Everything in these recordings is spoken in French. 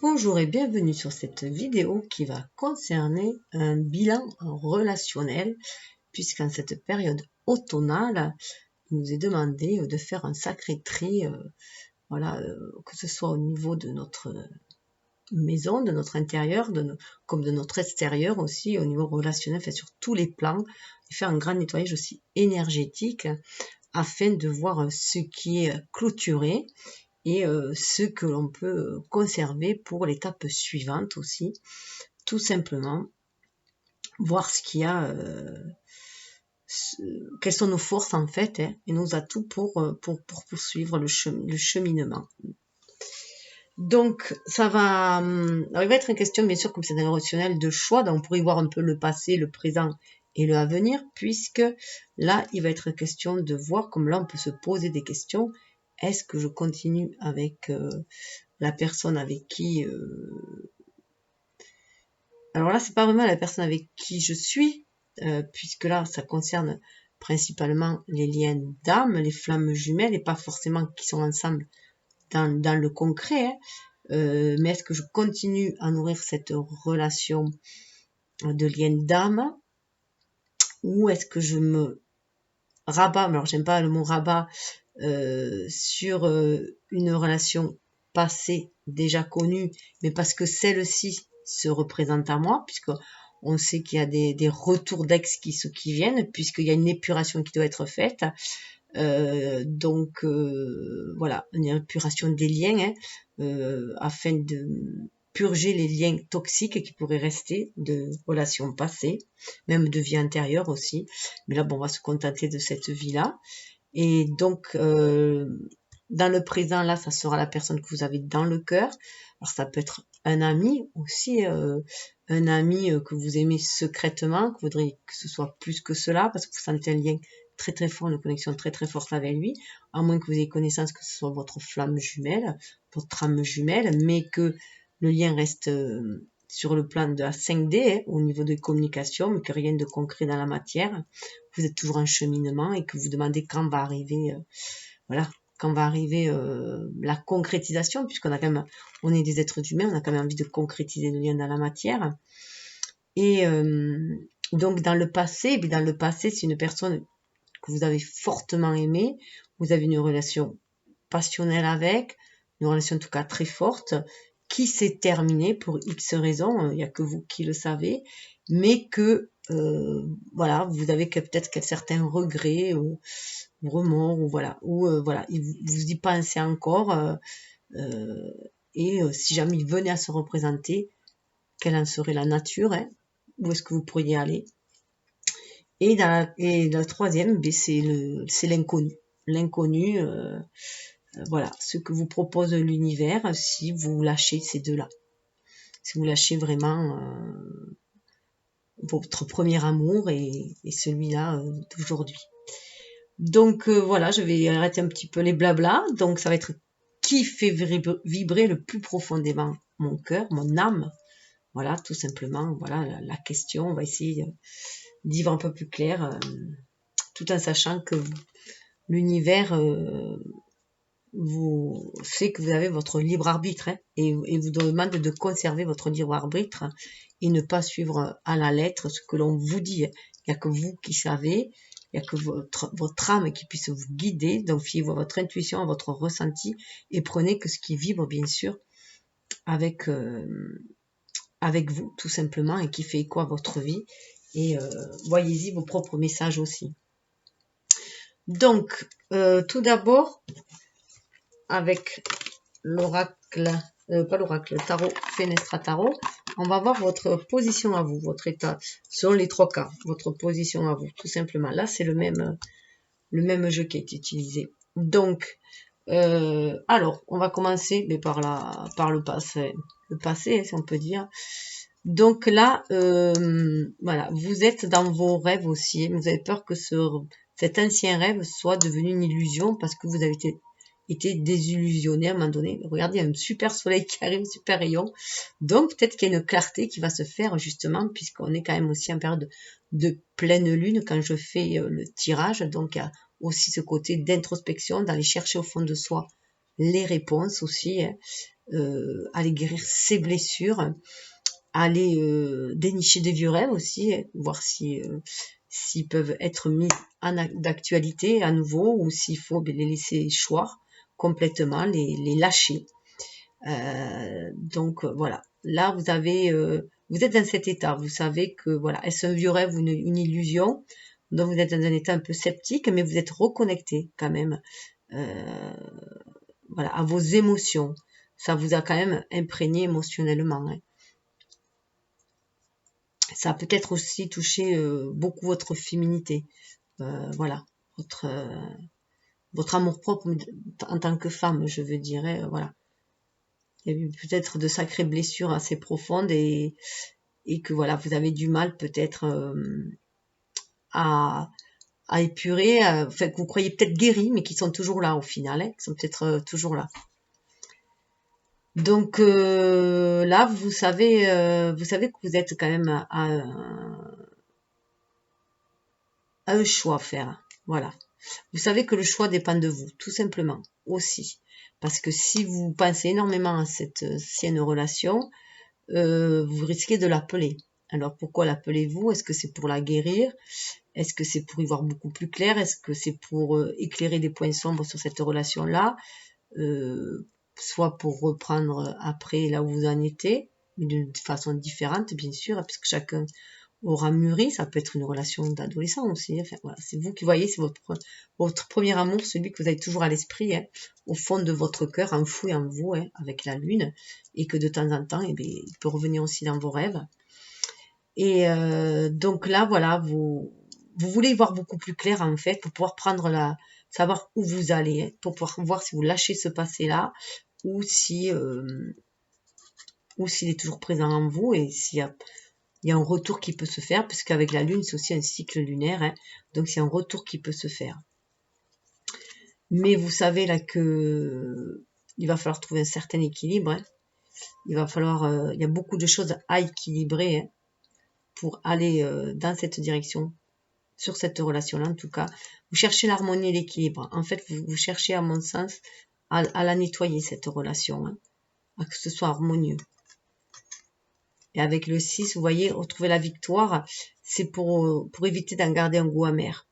Bonjour et bienvenue sur cette vidéo qui va concerner un bilan relationnel, puisqu'en cette période automnale, il nous est demandé de faire un sacré tri, que ce soit au niveau de notre maison, de notre intérieur, comme de notre extérieur aussi, au niveau relationnel, fait sur tous les plans, et faire un grand nettoyage aussi énergétique afin de voir ce qui est clôturé et ce que l'on peut conserver pour l'étape suivante aussi, tout simplement voir ce qu'il y a, quelles sont nos forces en fait, et nos atouts pour poursuivre le cheminement. Donc ça va, alors il va être une question bien sûr, comme c'est un relationnel, de choix, donc on pourrait y voir un peu le passé, le présent et le avenir, puisque là il va être question de voir, comme là on peut se poser des questions. Est-ce que je continue avec la personne avec qui alors là c'est pas vraiment la personne avec qui je suis, puisque là ça concerne principalement les liens d'âme, les flammes jumelles, et pas forcément qui sont ensemble dans le concret, hein. Mais est-ce que je continue à nourrir cette relation de lien d'âme, ou est-ce que je me rabats, alors j'aime pas le mot rabat, sur une relation passée déjà connue, mais parce que celle-ci se représente à moi, puisque on sait qu'il y a des retours d'ex qui viennent, puisqu'il y a une épuration qui doit être faite. Voilà, une épuration des liens, afin de purger les liens toxiques qui pourraient rester de relations passées, même de vie antérieure aussi. Mais là, bon, on va se contenter de cette vie-là. Et donc, dans le présent, là, ça sera la personne que vous avez dans le cœur. Alors, ça peut être un ami aussi, un ami que vous aimez secrètement, que vous voudriez que ce soit plus que cela, parce que vous sentez un lien très très fort, une connexion très très forte avec lui, à moins que vous ayez connaissance que ce soit votre flamme jumelle, votre âme jumelle, mais que le lien reste sur le plan de la 5D, hein, au niveau des communications, mais que rien de concret dans la matière. Vous êtes toujours en cheminement et que vous demandez quand va arriver, quand va arriver la concrétisation, puisqu'on a quand même, on est des êtres humains, on a quand même envie de concrétiser le lien dans la matière. Et donc dans le passé, c'est une personne que vous avez fortement aimée, vous avez une relation passionnelle avec, une relation en tout cas très forte, qui s'est terminée pour X raisons, il n'y a que vous qui le savez, mais que voilà, vous avez peut-être certains regrets ou remords, ou voilà, vous y pensez encore, et si jamais il venait à se représenter, quelle en serait la nature, hein, où est-ce que vous pourriez aller. Et la troisième, c'est l'inconnu. L'inconnu, voilà, ce que vous propose l'univers, si vous lâchez ces deux-là. Si vous lâchez vraiment votre premier amour et celui-là d'aujourd'hui. Donc voilà, je vais arrêter un petit peu les blablas. Donc ça va être qui fait vibrer le plus profondément mon cœur, mon âme. Voilà, tout simplement, voilà la question. On va essayer d'y voir un peu plus clair, tout en sachant que l'univers vous fait que vous avez votre libre arbitre, hein, et vous demande de conserver votre libre arbitre et ne pas suivre à la lettre ce que l'on vous dit. Il n'y a que vous qui savez, il n'y a que votre âme qui puisse vous guider. Donc fiez-vous à votre intuition, à votre ressenti, et prenez que ce qui vibre bien sûr avec vous tout simplement, et qui fait écho à votre vie, et voyez-y vos propres messages aussi. Donc tout d'abord, avec l'oracle, pas l'oracle, le tarot Fenestra Tarot, on va voir votre position à vous, votre état, selon les 3 cas, votre position à vous, tout simplement. Là, c'est le même jeu qui est utilisé. Donc, alors, on va commencer mais par le passé, si on peut dire. Donc là, voilà, vous êtes dans vos rêves aussi, vous avez peur que cet ancien rêve soit devenu une illusion, parce que vous avez été désillusionné à un moment donné. Regardez, il y a un super soleil qui arrive, super rayon. Donc peut-être qu'il y a une clarté qui va se faire justement, puisqu'on est quand même aussi en période de pleine lune quand je fais le tirage. Donc il y a aussi ce côté d'introspection, d'aller chercher au fond de soi les réponses aussi, hein. aller guérir ses blessures, aller dénicher des vieux rêves aussi, hein, voir si s'ils peuvent être mis d'actualité à nouveau ou s'il faut les laisser choir complètement, les lâcher. Donc voilà, là vous avez, vous êtes dans cet état, vous savez que voilà, est-ce un vieux rêve ou une illusion? Donc vous êtes dans un état un peu sceptique, mais vous êtes reconnecté quand même, voilà, à vos émotions. Ça vous a quand même imprégné émotionnellement, hein. Ça a peut-être aussi touché beaucoup votre féminité, voilà, votre amour-propre en tant que femme, je veux dire, hein, voilà. Il y a eu peut-être de sacrées blessures assez profondes et que voilà, vous avez du mal peut-être à épurer, enfin que vous croyez peut-être guéris, mais qui sont toujours là au final, hein, qui sont peut-être toujours là. Donc là, vous savez que vous êtes quand même à un choix à faire, voilà. Vous savez que le choix dépend de vous, tout simplement, aussi. Parce que si vous pensez énormément à cette ancienne relation, vous risquez de l'appeler. Alors pourquoi l'appelez-vous? Est-ce que c'est pour la guérir? Est-ce que c'est pour y voir beaucoup plus clair? Est-ce que c'est pour éclairer des points sombres sur cette relation-là? Soit pour reprendre après là où vous en étiez, mais d'une façon différente bien sûr, puisque chacun aura mûri, ça peut être une relation d'adolescent aussi, enfin voilà, c'est vous qui voyez, c'est votre premier amour, celui que vous avez toujours à l'esprit, hein, au fond de votre cœur, enfoui en vous, hein, avec la lune, et que de temps en temps, eh bien, il peut revenir aussi dans vos rêves. Et donc là, voilà, vous voulez y voir beaucoup plus clair en fait, pour pouvoir savoir où vous allez, hein, pour pouvoir voir si vous lâchez ce passé-là, ou si ou s'il est toujours présent en vous, et s'il y a un retour qui peut se faire, puisqu'avec la lune, c'est aussi un cycle lunaire, hein, donc c'est un retour qui peut se faire. Mais vous savez là que il va falloir trouver un certain équilibre, hein. Il va falloir, il y a beaucoup de choses à équilibrer, hein, pour aller dans cette direction, sur cette relation-là en tout cas. Vous cherchez l'harmonie et l'équilibre. En fait, vous cherchez, à mon sens, à la nettoyer, cette relation, hein, à que ce soit harmonieux. Et avec le 6, vous voyez, retrouver la victoire, c'est pour éviter d'en garder un goût amer.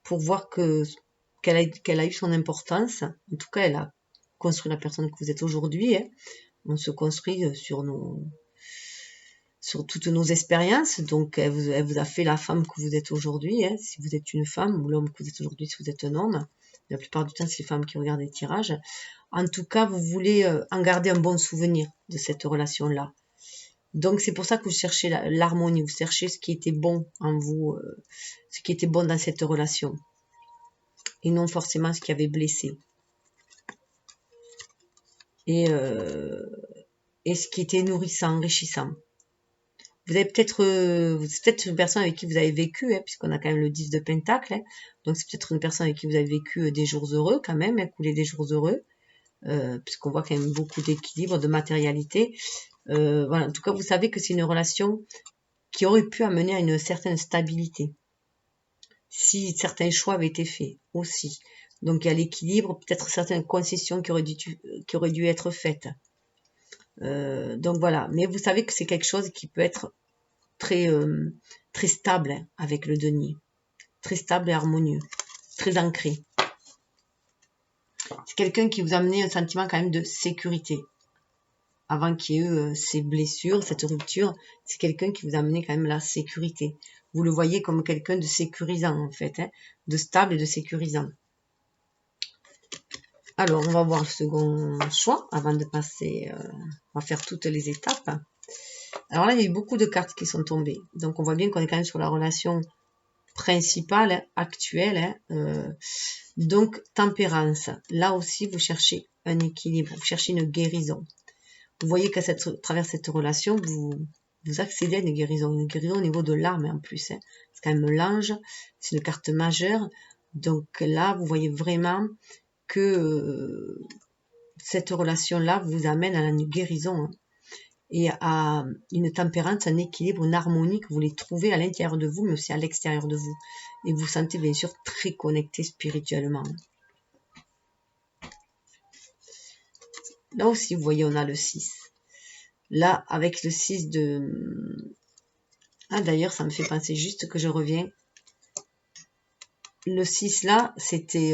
Pour voir qu'elle a eu son importance. En tout cas, elle a construit la personne que vous êtes aujourd'hui, hein. On se construit sur toutes nos expériences. Donc, elle vous a fait la femme que vous êtes aujourd'hui, hein, si vous êtes une femme, ou l'homme que vous êtes aujourd'hui si vous êtes un homme. La plupart du temps, c'est les femmes qui regardent les tirages. En tout cas, vous voulez en garder un bon souvenir de cette relation-là. Donc c'est pour ça que vous cherchez l'harmonie, vous cherchez ce qui était bon en vous, ce qui était bon dans cette relation, et non forcément ce qui avait blessé. Et ce qui était nourrissant, enrichissant. Vous avez peut-être une personne avec qui vous avez vécu, hein, puisqu'on a quand même le 10 de Pentacle, hein, donc c'est peut-être une personne avec qui vous avez vécu des jours heureux quand même, hein, couler des jours heureux, puisqu'on voit quand même beaucoup d'équilibre, de matérialité. Voilà, en tout cas, vous savez que c'est une relation qui aurait pu amener à une certaine stabilité, si certains choix avaient été faits aussi. Donc il y a l'équilibre, peut-être certaines concessions qui auraient dû être faites. Donc voilà, mais vous savez que c'est quelque chose qui peut être très, très stable, hein, avec le denier. Très stable et harmonieux, très ancré. C'est quelqu'un qui vous a amené un sentiment quand même de sécurité. Avant qu'il y ait eu ces blessures, cette rupture, c'est quelqu'un qui vous a amené quand même la sécurité. Vous le voyez comme quelqu'un de sécurisant en fait, hein, de stable et de sécurisant. Alors, on va voir le second choix avant de passer, on va faire toutes les étapes. Alors là, il y a eu beaucoup de cartes qui sont tombées. Donc, on voit bien qu'on est quand même sur la relation principale, hein, actuelle. Hein, donc, tempérance. Là aussi, vous cherchez un équilibre, vous cherchez une guérison. Vous voyez qu'à travers cette relation, vous accédez à une guérison au niveau de l'âme en plus. Hein. C'est quand même l'ange, c'est une carte majeure. Donc là, vous voyez vraiment que cette relation-là vous amène à une guérison, hein, et à une tempérance, un équilibre, une harmonie que vous voulez trouver à l'intérieur de vous, mais aussi à l'extérieur de vous. Et vous vous sentez bien sûr très connecté spirituellement. Là aussi, vous voyez, on a le 6. Là, avec le 6 de... Ah, d'ailleurs, ça me fait penser juste que je reviens. Le 6 là, c'était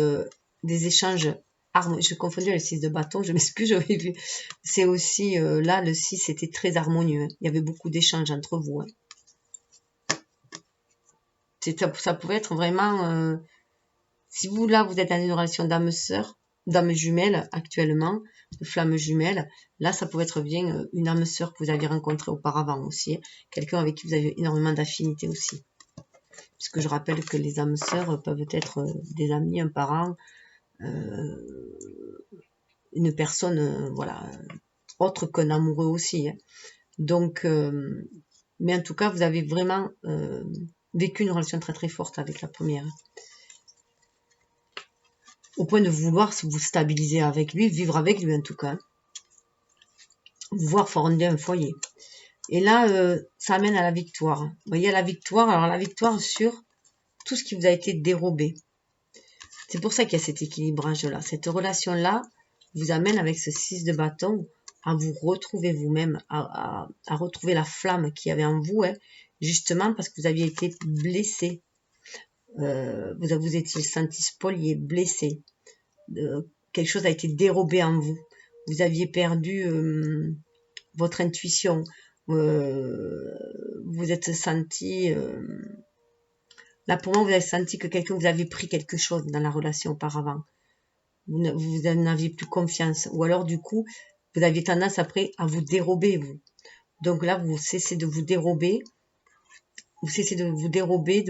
des échanges harmonieux. Je confondais le 6 de bâton, je m'excuse, j'avais vu. C'est aussi, là, le 6 c'était très harmonieux. Hein. Il y avait beaucoup d'échanges entre vous. Hein. Ça pouvait être vraiment... si vous, là, vous êtes dans une relation d'âme-sœur, d'âme jumelle actuellement, de flamme jumelle, là, ça pouvait être bien une âme-sœur que vous aviez rencontrée auparavant aussi. Hein. Quelqu'un avec qui vous avez énormément d'affinité aussi. Puisque je rappelle que les âmes sœurs peuvent être des amis, un parent, une personne, voilà, autre qu'un amoureux aussi. Hein. Donc, mais en tout cas, vous avez vraiment vécu une relation très très forte avec la première. Au point de vouloir vous stabiliser avec lui, vivre avec lui en tout cas. Voir fonder un foyer. Et là, ça amène à la victoire. Vous voyez, à la victoire, alors la victoire sur tout ce qui vous a été dérobé. C'est pour ça qu'il y a cet équilibrage-là. Cette relation-là vous amène avec ce 6 de bâton à vous retrouver vous-même, à retrouver la flamme qu'il y avait en vous, hein, justement parce que vous aviez été blessé. Vous étiez senti spolié, blessé. Quelque chose a été dérobé en vous. Vous aviez perdu votre intuition. Vous êtes senti... Là, pour moi, vous avez senti que quelqu'un vous avait pris quelque chose dans la relation auparavant. Vous n'aviez plus confiance. Ou alors, du coup, vous aviez tendance après à vous dérober, vous. Donc là, vous cessez de vous dérober. Vous cessez de vous dérober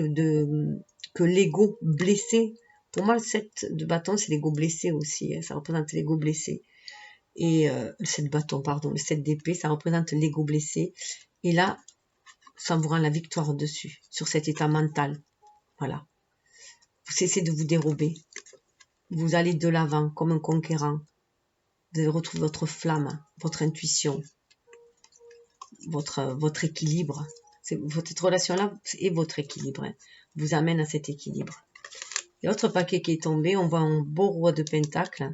que l'ego blessé. Pour moi, le 7 de bâton, c'est l'ego blessé aussi. Hein, ça représente l'ego blessé. Et le 7 de bâton, pardon, le 7 d'épée, ça représente l'ego blessé. Et là, ça vous rend la victoire dessus, sur cet état mental. Voilà. Vous cessez de vous dérober. Vous allez de l'avant comme un conquérant. Vous allez retrouver votre flamme, votre intuition, votre équilibre. Votre relation-là et votre équilibre hein, vous amène à cet équilibre. Et l'autre paquet qui est tombé, on voit un beau roi de pentacle.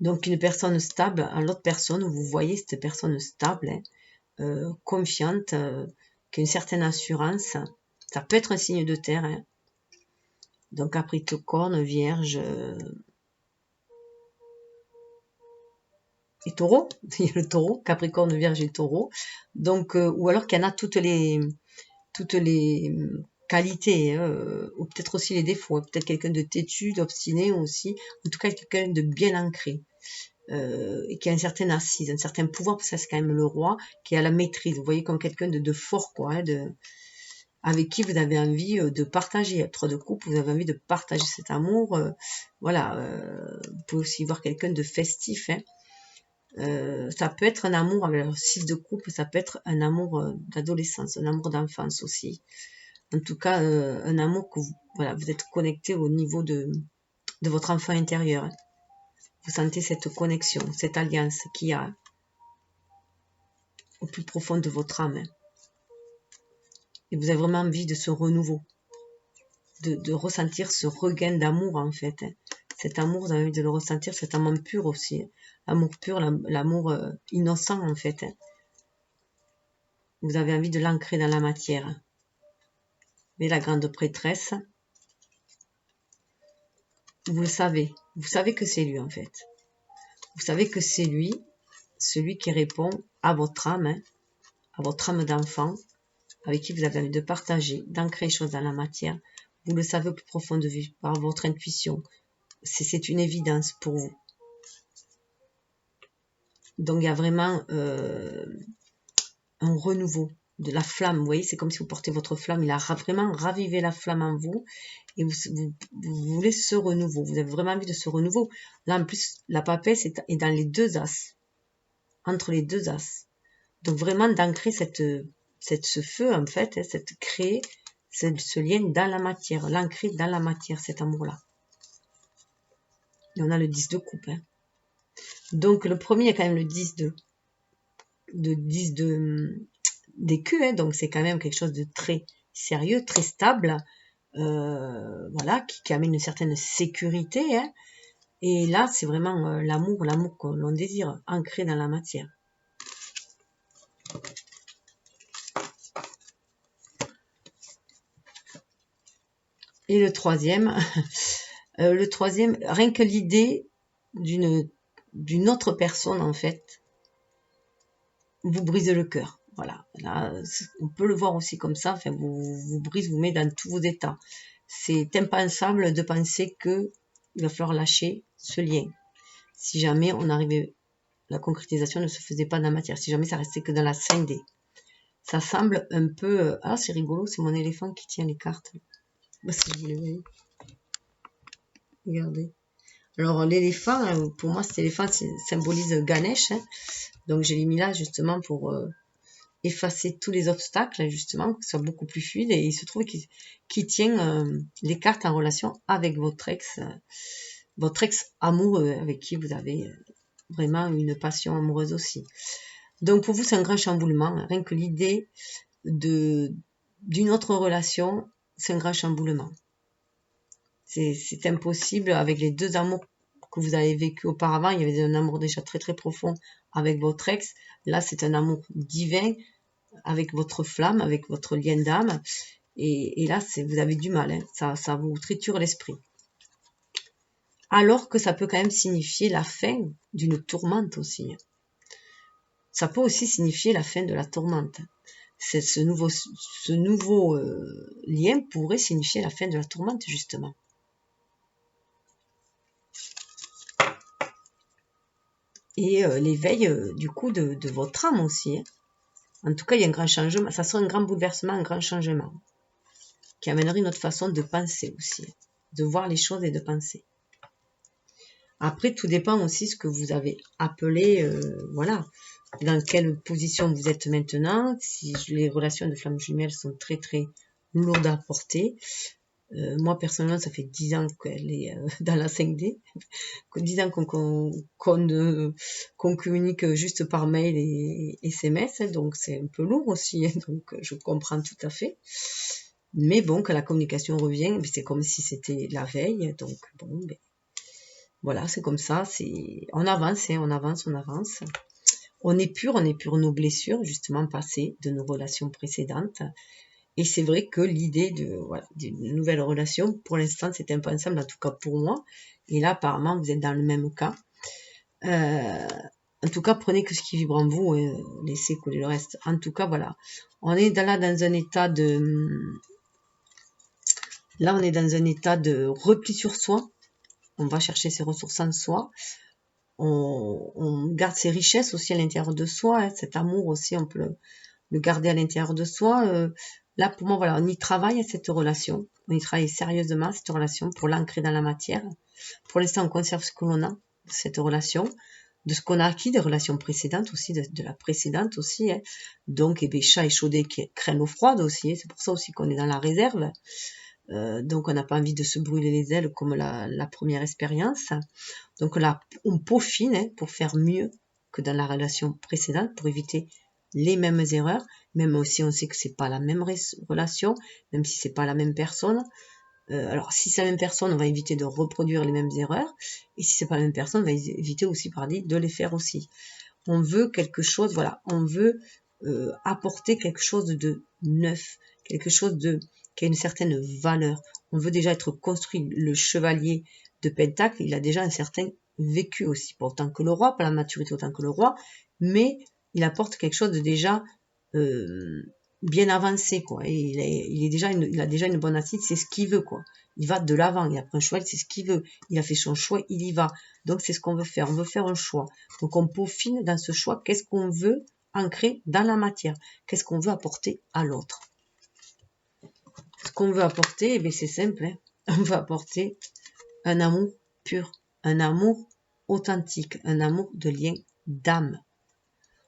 Donc une personne stable, l'autre personne, vous voyez cette personne stable, hein, confiante, qui a une certaine assurance. Ça peut être un signe de terre. Hein. Donc Capricorne, Vierge et Taureau. Il y a le Taureau, Capricorne, Vierge et Taureau. Donc ou alors qu'il y en a toutes les qualités, hein, ou peut-être aussi les défauts. Hein. Peut-être quelqu'un de têtu, d'obstiné aussi. En tout cas quelqu'un de bien ancré. Et qui a une certaine assise, un certain pouvoir, parce que c'est quand même le roi qui a la maîtrise. Vous voyez comme quelqu'un de fort, quoi, hein, avec qui vous avez envie de partager. Être de couple, vous avez envie de partager cet amour. Voilà, vous pouvez aussi voir quelqu'un de festif. Hein. Ça peut être un amour, avec le 6 de couple, ça peut être un amour d'adolescence, un amour d'enfance aussi. En tout cas, un amour que vous êtes connecté au niveau de votre enfant intérieur. Hein. Vous sentez cette connexion, cette alliance qu'il y a au plus profond de votre âme. Et vous avez vraiment envie de ce renouveau, de ressentir ce regain d'amour en fait. Cet amour, vous avez envie de le ressentir, cet amour pur aussi. L'amour pur, l'amour innocent en fait. Vous avez envie de l'ancrer dans la matière. Mais la grande prêtresse, vous le savez. Vous savez que c'est lui en fait. Vous savez que c'est lui, celui qui répond à votre âme, hein, à votre âme d'enfant, avec qui vous avez envie de partager, d'ancrer les choses dans la matière. Vous le savez au plus profond de vous, par votre intuition. C'est une évidence pour vous. Donc il y a vraiment un renouveau de la flamme. Vous voyez, c'est comme si vous portez votre flamme. Il a vraiment ravivé la flamme en vous. Et vous voulez ce renouveau. Vous avez vraiment envie de ce renouveau. Là, en plus, la papesse est dans les deux as. Entre les deux as. Donc vraiment d'ancrer ce feu, en fait. Hein, créer ce lien dans la matière. L'ancrer dans la matière, cet amour-là. Et on a le 10 de coupe. Hein. Donc le premier, il y a quand même le 10 d'écu. Hein, donc c'est quand même quelque chose de très sérieux, très stable. Voilà, qui amène une certaine sécurité. Hein. Et là, c'est vraiment l'amour que l'on désire, ancré dans la matière. Et le troisième, rien que l'idée d'une autre personne, en fait, vous brise le cœur. Voilà, là, on peut le voir aussi comme ça, enfin, vous brise, vous met dans tous vos états. C'est impensable de penser que il va falloir lâcher ce lien. Si jamais on arrivait, la concrétisation ne se faisait pas dans la matière, si jamais ça restait que dans la 5D. Ça semble un peu... Ah, c'est rigolo, c'est mon éléphant qui tient les cartes. Si vous les voyez. Regardez. Alors, l'éléphant, pour moi, cet éléphant symbolise Ganesh. Hein. Donc, je l'ai mis là, justement, pour effacer tous les obstacles, justement, que ce soit beaucoup plus fluide. Et il se trouve qu'il tient les cartes en relation avec votre ex amoureux, avec qui vous avez vraiment une passion amoureuse aussi. Donc, pour vous, c'est un grand chamboulement. Rien que l'idée d'une autre relation, c'est un grand chamboulement. C'est impossible avec les deux amours que vous avez vécu auparavant. Il y avait un amour déjà très très profond avec votre ex. Là, c'est un amour divin avec votre flamme, avec votre lien d'âme. Et là, vous avez du mal. Hein. Ça vous triture l'esprit. Alors que ça peut quand même signifier la fin d'une tourmente aussi. Ça peut aussi signifier la fin de la tourmente. Ce nouveau lien pourrait signifier la fin de la tourmente, justement. Et l'éveil, du coup, de votre âme aussi. Hein. En tout cas, il y a un grand changement. Ça sera un grand bouleversement, un grand changement. Qui amènerait une autre façon de penser aussi. De voir les choses et de penser. Après, tout dépend aussi de ce que vous avez appelé, voilà, dans quelle position vous êtes maintenant. Si les relations de flammes jumelles sont très très lourdes à porter. Moi, personnellement, ça fait 10 ans qu'elle est dans la 5D. 10 ans qu'on communique juste par mail et SMS. Hein, donc, c'est un peu lourd aussi. Hein, donc, je comprends tout à fait. Mais bon, quand la communication revient, c'est comme si c'était la veille. Donc, bon, ben, voilà, c'est comme ça. On avance, hein, on avance, on avance. On épure nos blessures, justement, passées de nos relations précédentes. Et c'est vrai que l'idée d'une nouvelle relation, pour l'instant, c'est impensable, en tout cas pour moi. Et là, apparemment, vous êtes dans le même cas. En tout cas, prenez que ce qui vibre en vous et laissez couler le reste. En tout cas, voilà. On est là dans un état de repli sur soi. On va chercher ses ressources en soi. On garde ses richesses aussi à l'intérieur de soi. Hein. Cet amour aussi, on peut le garder à l'intérieur de soi. Là, pour moi, voilà, on y travaille à cette relation. On y travaille sérieusement, cette relation, pour l'ancrer dans la matière. Pour l'instant, on conserve ce que l'on a de cette relation, de ce qu'on a acquis des relations précédentes aussi, de la précédente aussi. Hein. Donc, chat échaudé qui craignent l'eau froide aussi. Hein. C'est pour ça aussi qu'on est dans la réserve. Donc, on n'a pas envie de se brûler les ailes comme la première expérience. Donc là, on peaufine hein, pour faire mieux que dans la relation précédente, pour éviter les mêmes erreurs, même aussi on sait que c'est pas la même relation, même si c'est pas la même personne. Alors si c'est la même personne, on va éviter de reproduire les mêmes erreurs, et si c'est pas la même personne, on va éviter aussi de les faire aussi. On veut quelque chose, voilà, on veut apporter quelque chose de neuf, quelque chose qui a une certaine valeur. On veut déjà être construit. Le chevalier de Pentacle, il a déjà un certain vécu aussi, pas autant que le roi, pas la maturité autant que le roi, mais il apporte quelque chose de déjà bien avancé, quoi. Et il a déjà une bonne assise, c'est ce qu'il veut, quoi. Il va de l'avant, il a pris un choix, c'est ce qu'il veut. Il a fait son choix, il y va. Donc c'est ce qu'on veut faire, on veut faire un choix. Donc on peaufine dans ce choix, qu'est-ce qu'on veut ancrer dans la matière, qu'est-ce qu'on veut apporter à l'autre. Ce qu'on veut apporter, eh c'est simple, hein. On veut apporter un amour pur, un amour authentique, un amour de lien d'âme.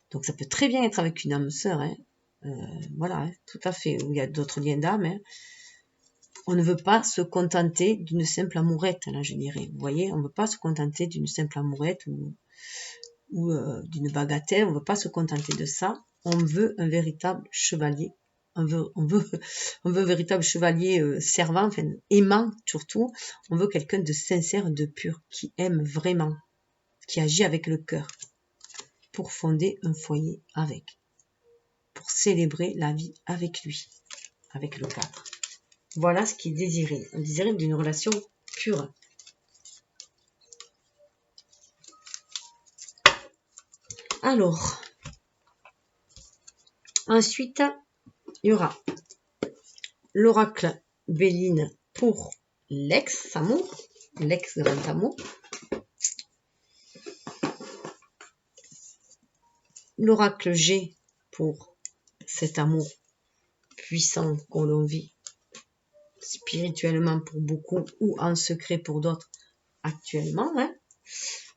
Donc ça peut très bien être avec une âme sœur, hein. Voilà, hein, tout à fait, où il y a d'autres liens d'âme. Hein. On ne veut pas se contenter d'une simple amourette, là je dirais. Vous voyez, on ne veut pas se contenter d'une simple amourette ou d'une bagatelle, on ne veut pas se contenter de ça. On veut un véritable chevalier, on veut un véritable chevalier servant, enfin aimant surtout. On veut quelqu'un de sincère, de pur, qui aime vraiment, qui agit avec le cœur, pour fonder un foyer avec, pour célébrer la vie avec lui, avec le 4. Voilà ce qui est désiré. On désirait d'une relation pure. Alors, ensuite, il y aura l'oracle Béline pour l'ex-amour, l'ex-grand amour. L'oracle G pour cet amour puissant qu'on vit spirituellement pour beaucoup ou en secret pour d'autres actuellement, hein,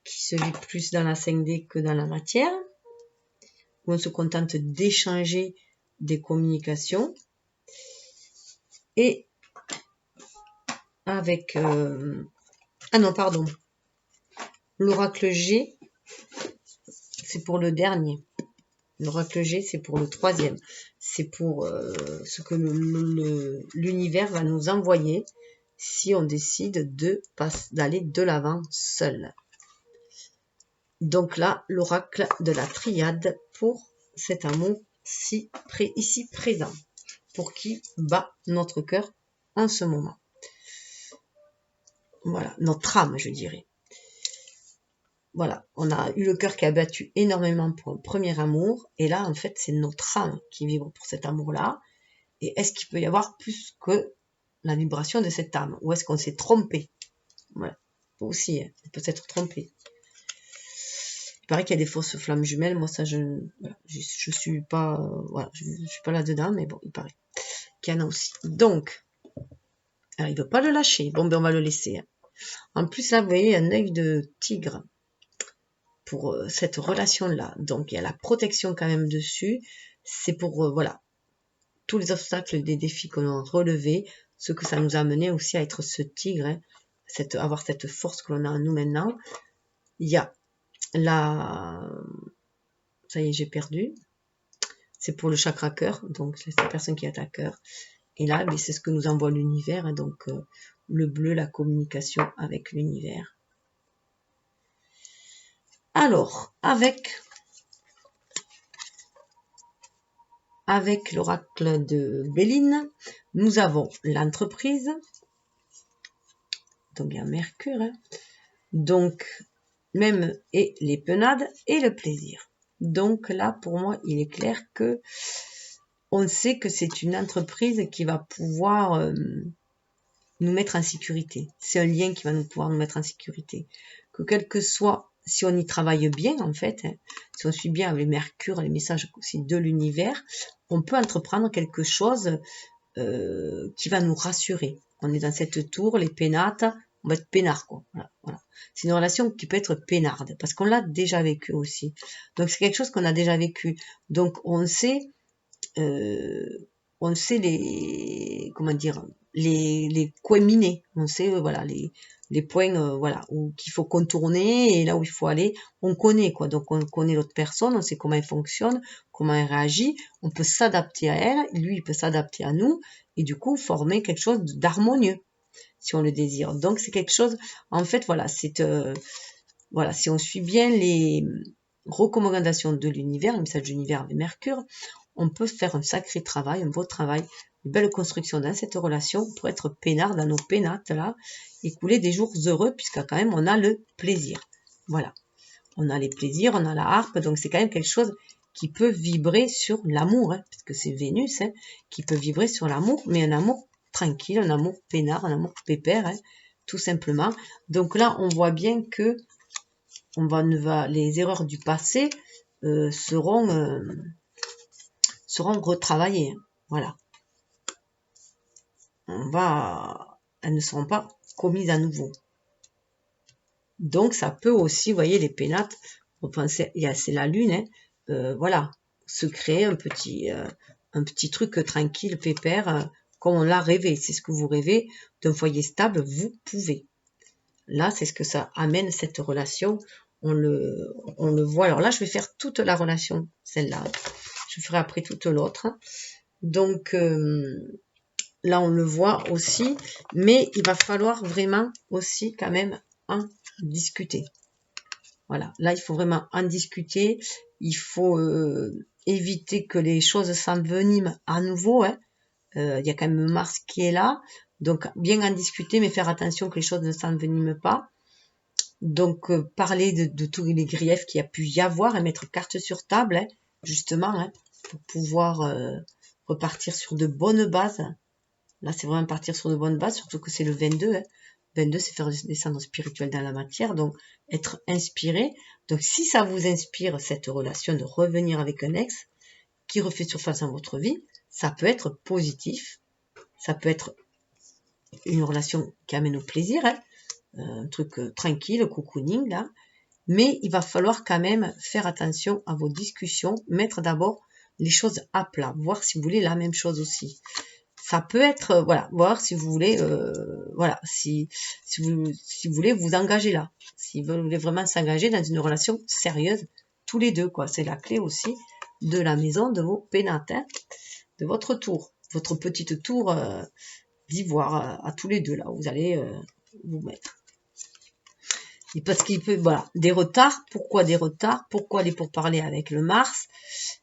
qui se vit plus dans la 5D que dans la matière, où on se contente d'échanger des communications. Et avec... ah non, pardon. L'oracle G, c'est pour le dernier. L'oracle G, c'est pour le 3e. C'est pour ce que l'univers va nous envoyer si on décide d'aller de l'avant seul. Donc là, l'oracle de la triade pour cet amour ici présent, pour qui bat notre cœur en ce moment. Voilà, notre âme, je dirais. Voilà, on a eu le cœur qui a battu énormément pour un premier amour, et là, en fait, c'est notre âme qui vibre pour cet amour-là. Et est-ce qu'il peut y avoir plus que la vibration de cette âme, ou est-ce qu'on s'est trompé? Voilà, aussi, on peut s'être trompé. Il paraît qu'il y a des fausses flammes jumelles, moi ça, je suis pas, voilà, je suis pas là-dedans, mais bon, il paraît qu'il y en a aussi. Donc, alors, il ne veut pas le lâcher, bon, ben on va le laisser. Hein. En plus, là, vous voyez, un œil de tigre pour cette relation-là. Donc, il y a la protection quand même dessus. C'est pour, voilà, tous les obstacles, des défis que l'on a relevés, ce que ça nous a amené aussi à être ce tigre, hein, avoir cette force que l'on a en nous maintenant. Il y a ça y est, j'ai perdu. C'est pour le chakra cœur, donc c'est la personne qui est à cœur. Et là, c'est ce que nous envoie l'univers, hein, donc le bleu, la communication avec l'univers. Alors, avec l'oracle de Béline, nous avons l'entreprise, donc il y a Mercure, hein, donc même et les penades et le plaisir. Donc là, pour moi, il est clair que on sait que c'est une entreprise qui va pouvoir nous mettre en sécurité. C'est un lien qui va pouvoir nous mettre en sécurité. Que quel que soit, si on y travaille bien en fait, hein, si on suit bien avec Mercure, les messages aussi de l'univers, on peut entreprendre quelque chose qui va nous rassurer. On est dans cette tour, les pénates, on va être peinard quoi. Voilà. C'est une relation qui peut être peinarde parce qu'on l'a déjà vécu aussi. Donc c'est quelque chose qu'on a déjà vécu. Donc on sait les comment dire les coins minés. On sait voilà les points voilà où qu'il faut contourner et là où il faut aller. On connaît quoi. Donc on connaît l'autre personne, on sait comment elle fonctionne, comment elle réagit. On peut s'adapter à elle, lui il peut s'adapter à nous et du coup former quelque chose d'harmonieux si on le désire. Donc c'est quelque chose, en fait, voilà, voilà, si on suit bien les recommandations de l'univers, le message de l'univers avec Mercure, on peut faire un sacré travail, un beau travail, une belle construction dans cette relation pour être peinard dans nos pénates là, et couler des jours heureux puisque quand même on a le plaisir. Voilà, on a les plaisirs, on a la harpe, donc c'est quand même quelque chose qui peut vibrer sur l'amour, hein, puisque c'est Vénus hein, qui peut vibrer sur l'amour, mais un amour tranquille, un amour peinard, un amour pépère, hein, tout simplement. Donc là, on voit bien que les erreurs du passé seront retravaillées. Hein, voilà. Elles ne seront pas commises à nouveau. Donc ça peut aussi, vous voyez, les pénates, c'est la lune, hein, voilà, se créer un petit truc tranquille, pépère, comme on l'a rêvé. C'est ce que vous rêvez d'un foyer stable, vous pouvez. Là, c'est ce que ça amène, cette relation. On le voit. Alors là, je vais faire toute la relation, celle-là. Je ferai après toute l'autre. Donc, là, on le voit aussi, mais il va falloir vraiment aussi quand même en discuter. Voilà, là, il faut vraiment en discuter. Il faut éviter que les choses s'enveniment à nouveau. Hein. Il y a quand même Mars qui est là. Donc, bien en discuter, mais faire attention que les choses ne s'enveniment pas. Donc, parler de tous les griefs qu'il y a pu y avoir et mettre carte sur table, hein, justement, hein, pour pouvoir repartir sur de bonnes bases. Là, c'est vraiment partir sur de bonnes bases, surtout que c'est le 22. Hein. 22, c'est faire descendre spirituel dans la matière, donc être inspiré. Donc, si ça vous inspire, cette relation de revenir avec un ex qui refait surface dans votre vie, ça peut être positif. Ça peut être une relation qui amène au plaisir, hein, un truc tranquille, cocooning, là. Mais il va falloir quand même faire attention à vos discussions, mettre d'abord les choses à plat, voir si vous voulez la même chose aussi. Ça peut être, voilà, voir si vous voulez, voilà, si vous voulez vous engager là, si vous voulez vraiment s'engager dans une relation sérieuse, tous les deux, quoi. C'est la clé aussi de la maison, de vos pénates, hein, de votre tour, votre petite tour d'ivoire à tous les deux, là, où vous allez vous mettre. Et parce qu'il peut, voilà, des retards. Pourquoi des retards? Pourquoi les pourparlers avec le Mars?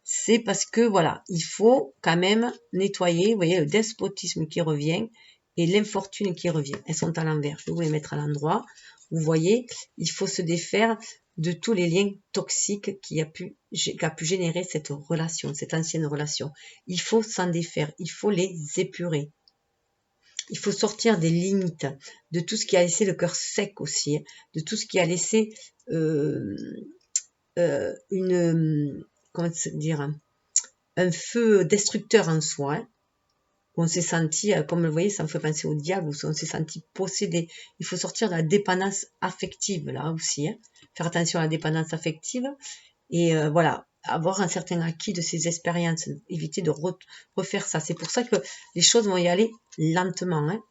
C'est parce que, voilà, il faut quand même nettoyer, vous voyez, le despotisme qui revient et l'infortune qui revient. Elles sont à l'envers. Je vais vous les mettre à l'endroit. Vous voyez, il faut se défaire de tous les liens toxiques qui a pu générer cette relation, cette ancienne relation. Il faut s'en défaire. Il faut les épurer. Il faut sortir des limites, de tout ce qui a laissé le cœur sec aussi, de tout ce qui a laissé comment dire, un feu destructeur en soi. Hein. On s'est senti, comme vous voyez, ça me fait penser au diable, on s'est senti possédé. Il faut sortir de la dépendance affective, là aussi. Hein. Faire attention à la dépendance affective. Et voilà, avoir un certain acquis de ces expériences, éviter de refaire ça. C'est pour ça que les choses vont y aller lentement. Hein.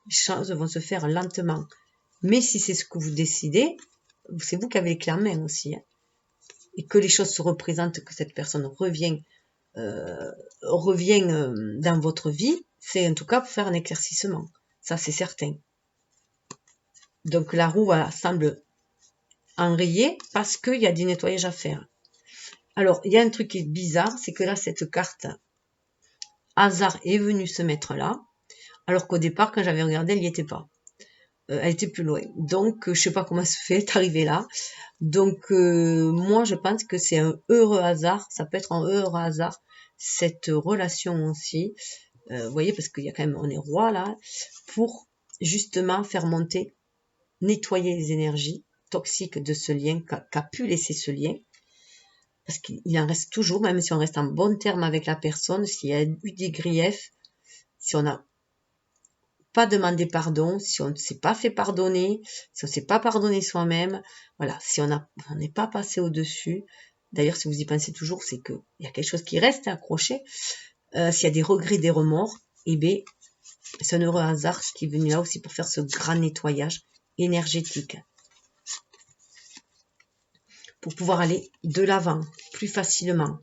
Les choses vont se faire lentement. Mais si c'est ce que vous décidez, c'est vous qui avez les clés en main aussi. Hein. Et que les choses se représentent, que cette personne revient dans votre vie, c'est en tout cas pour faire un éclaircissement. Ça, c'est certain. Donc la roue, voilà, semble enrayée parce qu'il y a du nettoyage à faire. Alors, il y a un truc qui est bizarre, c'est que là, cette carte hasard est venue se mettre là, alors qu'au départ, quand j'avais regardé, elle n'y était pas. Elle était plus loin. Donc, je sais pas comment ça se fait d'arriver là. Donc, moi, je pense que c'est un heureux hasard. Ça peut être un heureux hasard, cette relation aussi. Vous voyez, parce qu'il y a quand même, on est roi là, pour justement faire monter, nettoyer les énergies toxiques de ce lien, qu'a pu laisser ce lien. Parce qu'il en reste toujours, même si on reste en bon terme avec la personne, s'il y a eu des griefs, si on n'a pas demandé pardon, si on ne s'est pas fait pardonner, si on ne s'est pas pardonné soi-même, voilà, si on n'est pas passé au-dessus. D'ailleurs, si vous y pensez toujours, c'est qu'il y a quelque chose qui reste accroché. S'il y a des regrets, des remords, eh bien, c'est un heureux hasard qui est venu là aussi pour faire ce grand nettoyage énergétique. Pour pouvoir aller de l'avant plus facilement,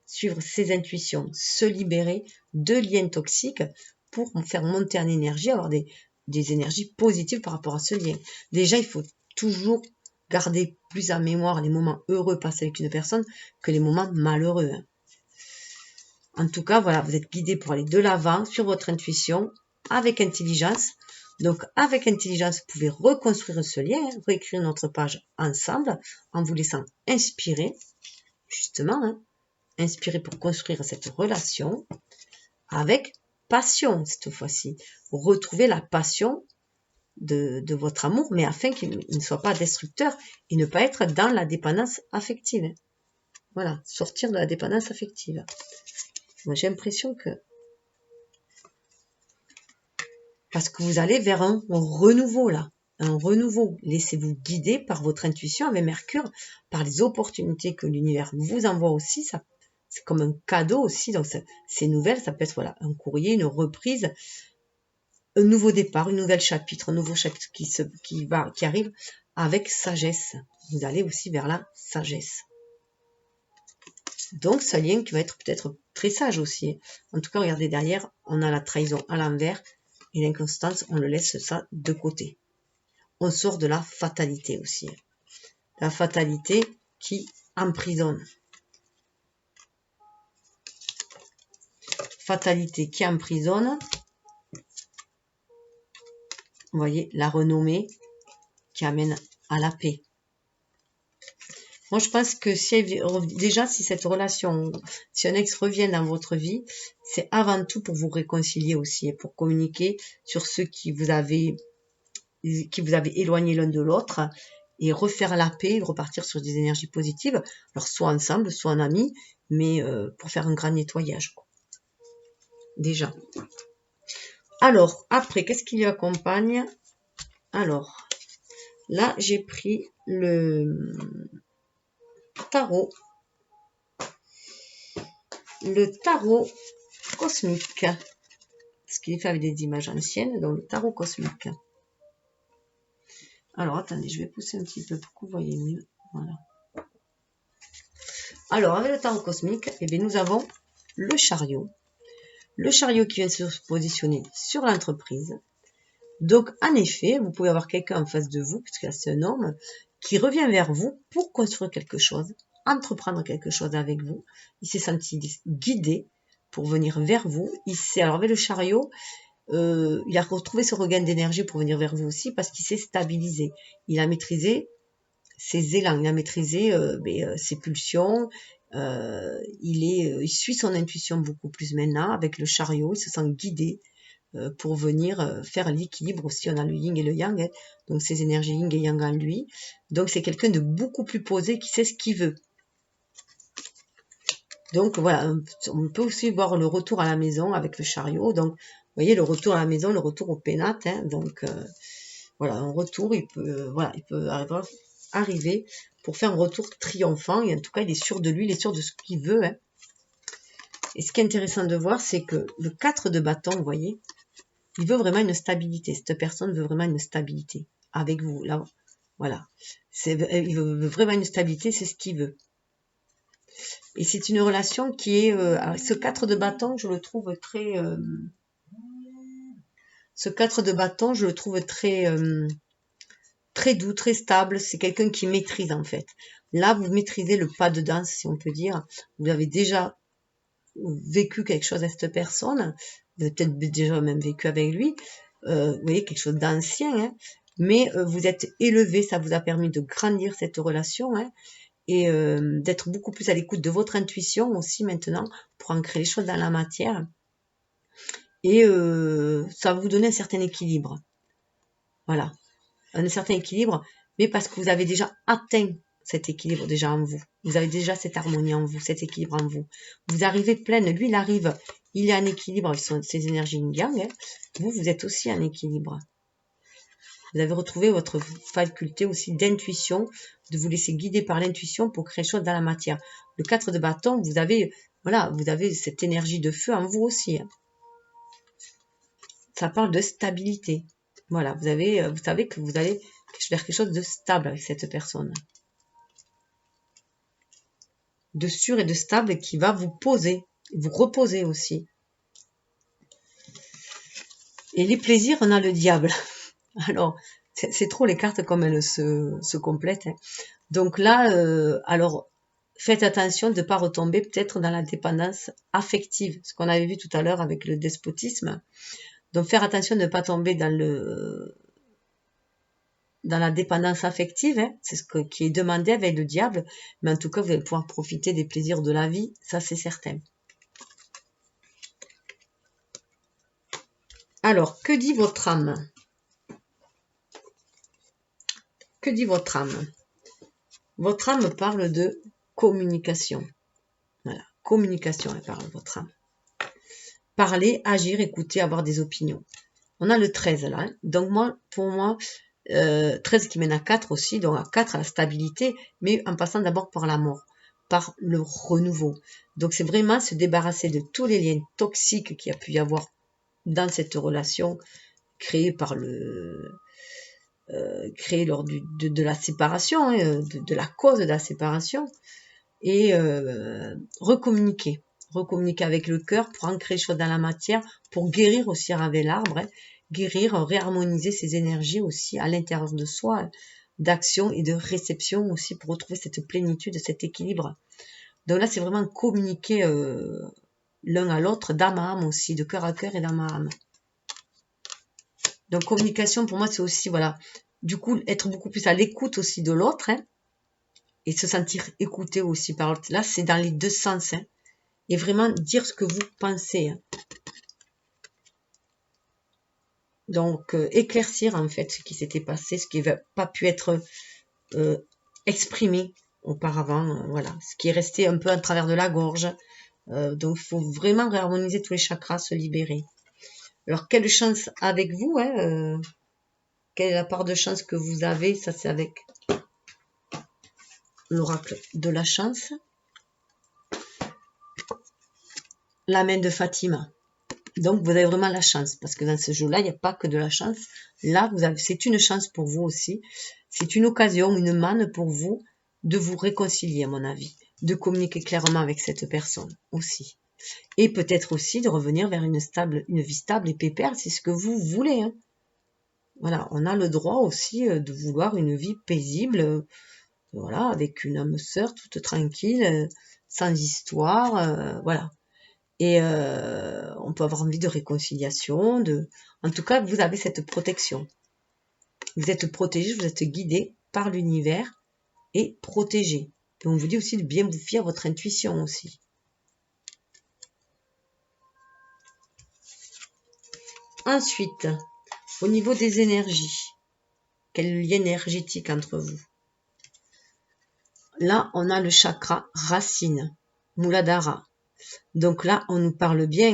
suivre ses intuitions, se libérer de liens toxiques pour faire monter en énergie, avoir des énergies positives par rapport à ce lien. Déjà, il faut toujours garder plus en mémoire les moments heureux passés avec une personne que les moments malheureux. En tout cas, voilà, vous êtes guidé pour aller de l'avant sur votre intuition avec intelligence. Donc, avec intelligence, vous pouvez reconstruire ce lien, réécrire notre page ensemble en vous laissant inspirer, justement, inspirer pour construire cette relation avec passion cette fois-ci. Retrouver la passion de votre amour, mais afin qu'il ne soit pas destructeur et ne pas être dans la dépendance affective. Voilà, sortir de la dépendance affective. Moi, j'ai l'impression que... Parce que vous allez vers un renouveau, là. Un renouveau. Laissez-vous guider par votre intuition avec Mercure, par les opportunités que l'univers vous envoie aussi. Ça, c'est comme un cadeau aussi. Donc, ces nouvelles, ça peut être voilà, un courrier, une reprise, un nouveau départ, un nouvel chapitre, un nouveau chapitre qui arrive avec sagesse. Vous allez aussi vers la sagesse. Donc, c'est un lien qui va être peut-être très sage aussi. En tout cas, regardez derrière, on a la trahison à l'envers et l'inconstance, on le laisse ça de côté. On sort de la fatalité aussi. La fatalité qui emprisonne. Fatalité qui emprisonne. Vous voyez, la renommée qui amène à la paix. Moi, je pense que si déjà, si cette relation, si un ex revient dans votre vie, c'est avant tout pour vous réconcilier aussi et pour communiquer sur ceux qui vous avez éloigné l'un de l'autre et refaire la paix, repartir sur des énergies positives. Alors, soit ensemble, soit en amis, mais pour faire un grand nettoyage, quoi. Déjà. Alors, après, qu'est-ce qui lui accompagne? Alors, là, j'ai pris le tarot. Le tarot cosmique. Parce qu'il est fait avec des images anciennes, donc le tarot cosmique. Alors, attendez, je vais pousser un petit peu pour que vous voyez mieux. Voilà. Alors, avec le tarot cosmique, eh bien, nous avons le chariot. Le chariot qui vient se positionner sur l'entreprise. Donc, en effet, vous pouvez avoir quelqu'un en face de vous, puisque c'est un homme, qui revient vers vous pour construire quelque chose, entreprendre quelque chose avec vous. Il s'est senti guidé pour venir vers vous. Alors, avec le chariot, il a retrouvé ce regain d'énergie pour venir vers vous aussi, parce qu'il s'est stabilisé. Il a maîtrisé ses élans, il a maîtrisé ses pulsions. Il suit son intuition beaucoup plus maintenant. Avec le chariot, il se sent guidé pour venir faire l'équilibre aussi. On a le yin et le yang, hein, donc ces énergies yin et yang en lui. Donc c'est quelqu'un de beaucoup plus posé qui sait ce qu'il veut. Donc voilà, on peut aussi voir le retour à la maison avec le chariot. Donc vous voyez, le retour à la maison, le retour au pénate. Hein, donc voilà, un retour, il peut arriver pour faire un retour triomphant. Et en tout cas, il est sûr de lui, il est sûr de ce qu'il veut. Hein. Et ce qui est intéressant de voir, c'est que le 4 de bâton, vous voyez, il veut vraiment une stabilité. Cette personne veut vraiment une stabilité avec vous. Là, voilà. Il veut vraiment une stabilité, c'est ce qu'il veut. Et c'est une relation qui est... ce 4 de bâton, je le trouve très... ce 4 de bâton, je le trouve très... très doux, très stable. C'est quelqu'un qui maîtrise en fait. Là, vous maîtrisez le pas de danse, si on peut dire. Vous avez déjà vécu quelque chose à cette personne. Vous avez peut-être déjà même vécu avec lui. Vous voyez, quelque chose d'ancien. Hein, mais vous êtes élevé. Ça vous a permis de grandir cette relation. Hein, et d'être beaucoup plus à l'écoute de votre intuition aussi maintenant pour ancrer les choses dans la matière. Et ça va vous donner un certain équilibre. Voilà. Un certain équilibre, mais parce que vous avez déjà atteint cet équilibre déjà en vous. Vous avez déjà cette harmonie en vous, cet équilibre en vous. Vous arrivez pleine, lui il arrive, il est en équilibre avec ses énergies yin-yang. Hein. Vous êtes aussi en équilibre. Vous avez retrouvé votre faculté aussi d'intuition, de vous laisser guider par l'intuition pour créer chose dans la matière. Le 4 de bâton, vous avez cette énergie de feu en vous aussi. Hein. Ça parle de stabilité. Voilà, vous savez que vous allez faire quelque chose de stable avec cette personne. De sûr et de stable qui va vous poser, vous reposer aussi. Et les plaisirs, on a le diable. Alors, c'est trop les cartes comme elles se complètent. Hein. Donc là, alors, faites attention de ne pas retomber peut-être dans la dépendance affective, ce qu'on avait vu tout à l'heure avec le despotisme. Donc, faire attention de ne pas tomber dans la dépendance affective, hein, c'est ce qui est demandé avec le diable, mais en tout cas, vous allez pouvoir profiter des plaisirs de la vie, ça c'est certain. Alors, que dit votre âme? Que dit votre âme? Votre âme parle de communication. Voilà, communication, elle parle de votre âme. Parler, agir, écouter, avoir des opinions. On a le 13 là, hein. Donc pour moi, 13 qui mène à 4 aussi, donc à 4 à la stabilité, mais en passant d'abord par la mort, par le renouveau. Donc c'est vraiment se débarrasser de tous les liens toxiques qu'il y a pu y avoir dans cette relation créée par créée lors de la séparation, hein, de la cause de la séparation, et recommuniquer. Recommuniquer avec le cœur pour ancrer les choses dans la matière, pour guérir aussi avec l'arbre, hein, guérir, réharmoniser ses énergies aussi à l'intérieur de soi, hein, d'action et de réception aussi pour retrouver cette plénitude, cet équilibre. Donc là, c'est vraiment communiquer l'un à l'autre, d'âme à âme aussi, de cœur à cœur et d'âme à âme. Donc communication, pour moi, c'est aussi, voilà, du coup, être beaucoup plus à l'écoute aussi de l'autre, hein, et se sentir écouté aussi par l'autre. Là, c'est dans les deux sens, hein, et vraiment dire ce que vous pensez. Hein. Donc, éclaircir en fait ce qui s'était passé, ce qui n'a pas pu être exprimé auparavant, voilà, ce qui est resté un peu à travers de la gorge. Donc, il faut vraiment réharmoniser tous les chakras, se libérer. Alors, quelle chance avec vous, hein, quelle est la part de chance que vous avez? Ça, c'est avec l'oracle de la chance. La main de Fatima. Donc, vous avez vraiment la chance, parce que dans ce jeu-là, il n'y a pas que de la chance. Là, c'est une chance pour vous aussi. C'est une occasion, une manne pour vous de vous réconcilier, à mon avis, de communiquer clairement avec cette personne aussi. Et peut-être aussi de revenir vers une vie stable et pépère, c'est ce que vous voulez. Hein. Voilà, on a le droit aussi de vouloir une vie paisible, voilà, avec une âme sœur toute tranquille, sans histoire, voilà. Et on peut avoir envie de réconciliation, en tout cas, vous avez cette protection. Vous êtes protégé, vous êtes guidé par l'univers et protégé. Et on vous dit aussi de bien vous fier à votre intuition aussi. Ensuite, au niveau des énergies, quel lien énergétique entre vous? Là, on a le chakra racine, Muladhara. Donc là, on nous parle bien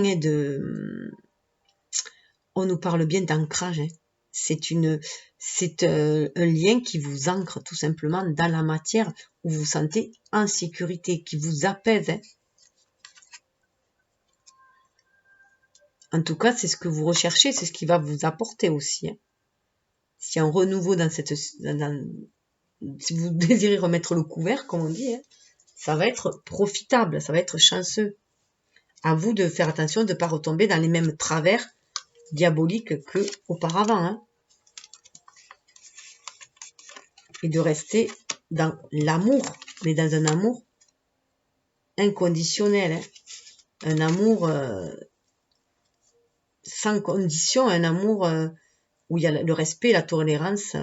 d'ancrage. Hein. C'est un lien qui vous ancre tout simplement dans la matière où vous vous sentez en sécurité, qui vous apaise. Hein. En tout cas, c'est ce que vous recherchez, c'est ce qui va vous apporter aussi. Hein. S'il y a un renouveau si vous désirez remettre le couvert, comme on dit, hein, ça va être profitable, ça va être chanceux. À vous de faire attention de ne pas retomber dans les mêmes travers diaboliques qu'auparavant. Hein. Et de rester dans l'amour, mais dans un amour inconditionnel. Hein. Un amour sans condition, un amour où il y a le respect et la tolérance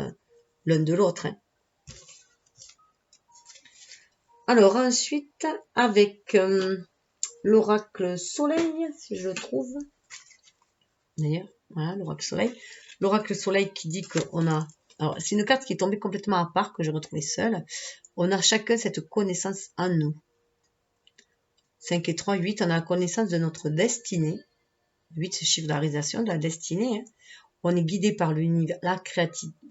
l'un de l'autre. Hein. Alors ensuite, avec l'oracle soleil, si je le trouve. D'ailleurs, voilà, l'oracle soleil. L'oracle soleil qui dit qu'on a... Alors, c'est une carte qui est tombée complètement à part, que j'ai retrouvée seule. On a chacun cette connaissance en nous. 5 et 3, 8, on a la connaissance de notre destinée. 8, c'est chiffre de la réalisation de la destinée. Hein. On est guidé par l'univers, la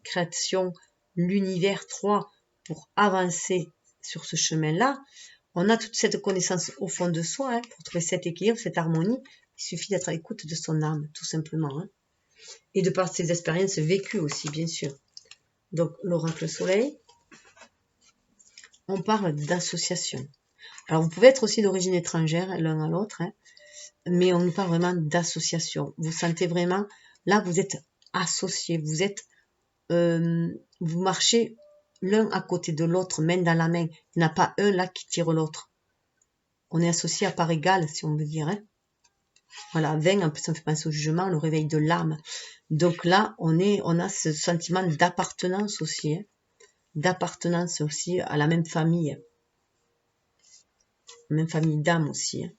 création, l'univers 3 pour avancer sur ce chemin-là. On a toute cette connaissance au fond de soi hein, pour trouver cet équilibre, cette harmonie. Il suffit d'être à l'écoute de son âme, tout simplement. Hein. Et de par ses expériences vécues aussi, bien sûr. Donc, l'oracle soleil, on parle d'association. Alors, vous pouvez être aussi d'origine étrangère, l'un à l'autre, hein, mais on nous parle vraiment d'association. Vous sentez vraiment, là, vous êtes associés, vous marchez l'un à côté de l'autre, main dans la main. Il n'y en a pas un là qui tire l'autre. On est associés à part égale, si on veut dire. Hein. Voilà, 20, en plus, ça me fait penser au jugement, le réveil de l'âme. Donc là, on a ce sentiment d'appartenance aussi, hein, d'appartenance aussi à la même famille d'âme aussi. Hein.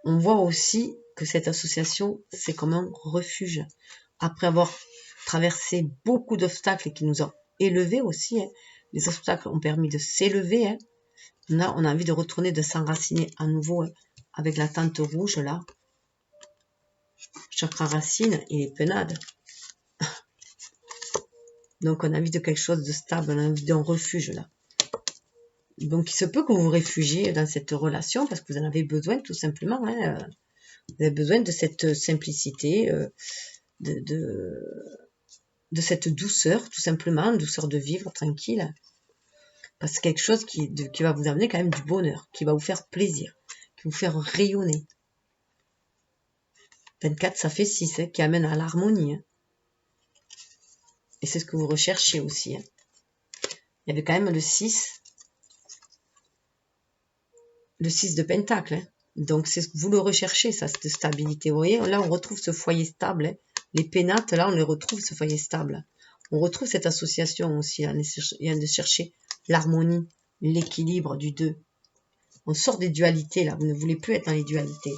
On voit aussi que cette association, c'est comme un refuge. Après avoir traversé beaucoup d'obstacles qui nous ont élevés aussi, hein, les obstacles ont permis de s'élever. Hein. Là, on a envie de retourner, de s'enraciner à nouveau hein, avec la tente rouge là. Chakra racine et les penades. Donc, on a envie de quelque chose de stable, on a envie d'un refuge là. Donc, il se peut que vous vous réfugiez dans cette relation parce que vous en avez besoin tout simplement. Hein. Vous avez besoin de cette simplicité, de cette douceur, tout simplement, douceur de vivre tranquille. Parce que quelque chose qui va vous amener quand même du bonheur, qui va vous faire plaisir, qui va vous faire rayonner. 24, ça fait 6, hein, qui amène à l'harmonie. Hein. Et c'est ce que vous recherchez aussi. Hein. Il y avait quand même le 6 de pentacle. Hein. Donc, vous le recherchez, ça, cette stabilité. Vous voyez, là, on retrouve ce foyer stable. Hein. Les pénates, là, on les retrouve, ce foyer stable. On retrouve cette association aussi. Hein. Il vient de chercher l'harmonie, l'équilibre du 2. On sort des dualités, là. Vous ne voulez plus être dans les dualités.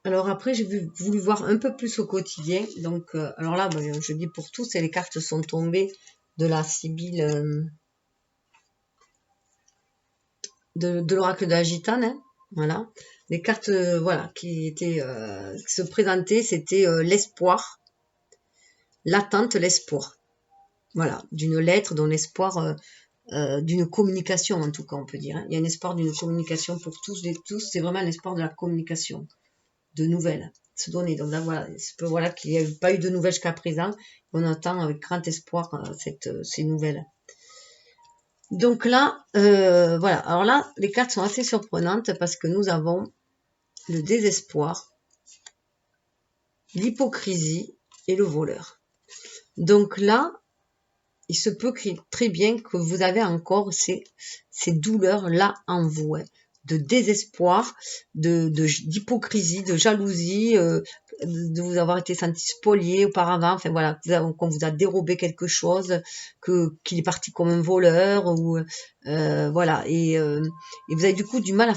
Alors après, j'ai voulu voir un peu plus au quotidien. Donc, alors là, ben, je dis pour tous, et les cartes sont tombées de la Sibylle, de l'oracle de la Gitane. Hein, voilà. Les cartes voilà, qui se présentaient, c'était l'espoir, l'attente, l'espoir. Voilà, d'une lettre, dont l'espoir d'une communication, en tout cas, on peut dire. Hein. Il y a un espoir d'une communication pour tous et tous. C'est vraiment l'espoir de la communication, de nouvelles. Se donner. Donc là, voilà qu'il n'y a pas eu de nouvelles jusqu'à présent. On attend avec grand espoir ces nouvelles. Donc là, voilà. Alors là, les cartes sont assez surprenantes parce que nous avons le désespoir, l'hypocrisie et le voleur. Donc là, il se peut très bien que vous avez encore ces douleurs-là en vous. Hein. De désespoir, d'hypocrisie, de jalousie, de vous avoir été senti spolié auparavant, enfin voilà, qu'on vous a dérobé quelque chose, qu'il est parti comme un voleur, ou voilà, et vous avez du coup du mal à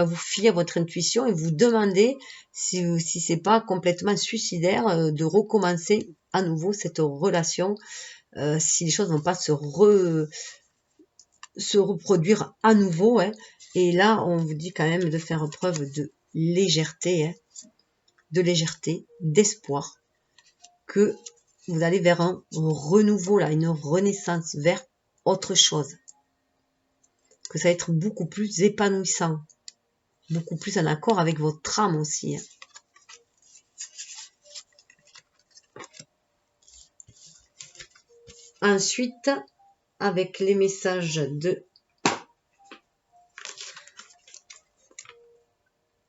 vous fier à votre intuition et vous demandez si c'est pas complètement suicidaire de recommencer à nouveau cette relation, si les choses ne vont pas se reproduire à nouveau. Hein. Et là, on vous dit quand même de faire preuve de légèreté, hein, d'espoir, que vous allez vers un renouveau, là, une renaissance, vers autre chose. Que ça va être beaucoup plus épanouissant, beaucoup plus en accord avec votre âme aussi. Hein. Ensuite, avec les messages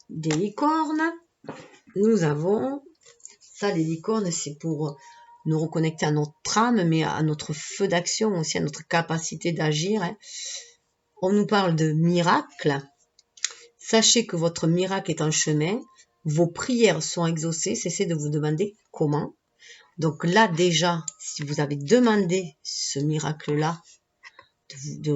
des licornes, nous avons ça, les licornes, c'est pour nous reconnecter à notre âme, mais à notre feu d'action aussi, à notre capacité d'agir. Hein. On nous parle de miracle. Sachez que votre miracle est en chemin. Vos prières sont exaucées. Cessez de vous demander comment. Donc là, déjà, si vous avez demandé ce miracle-là, de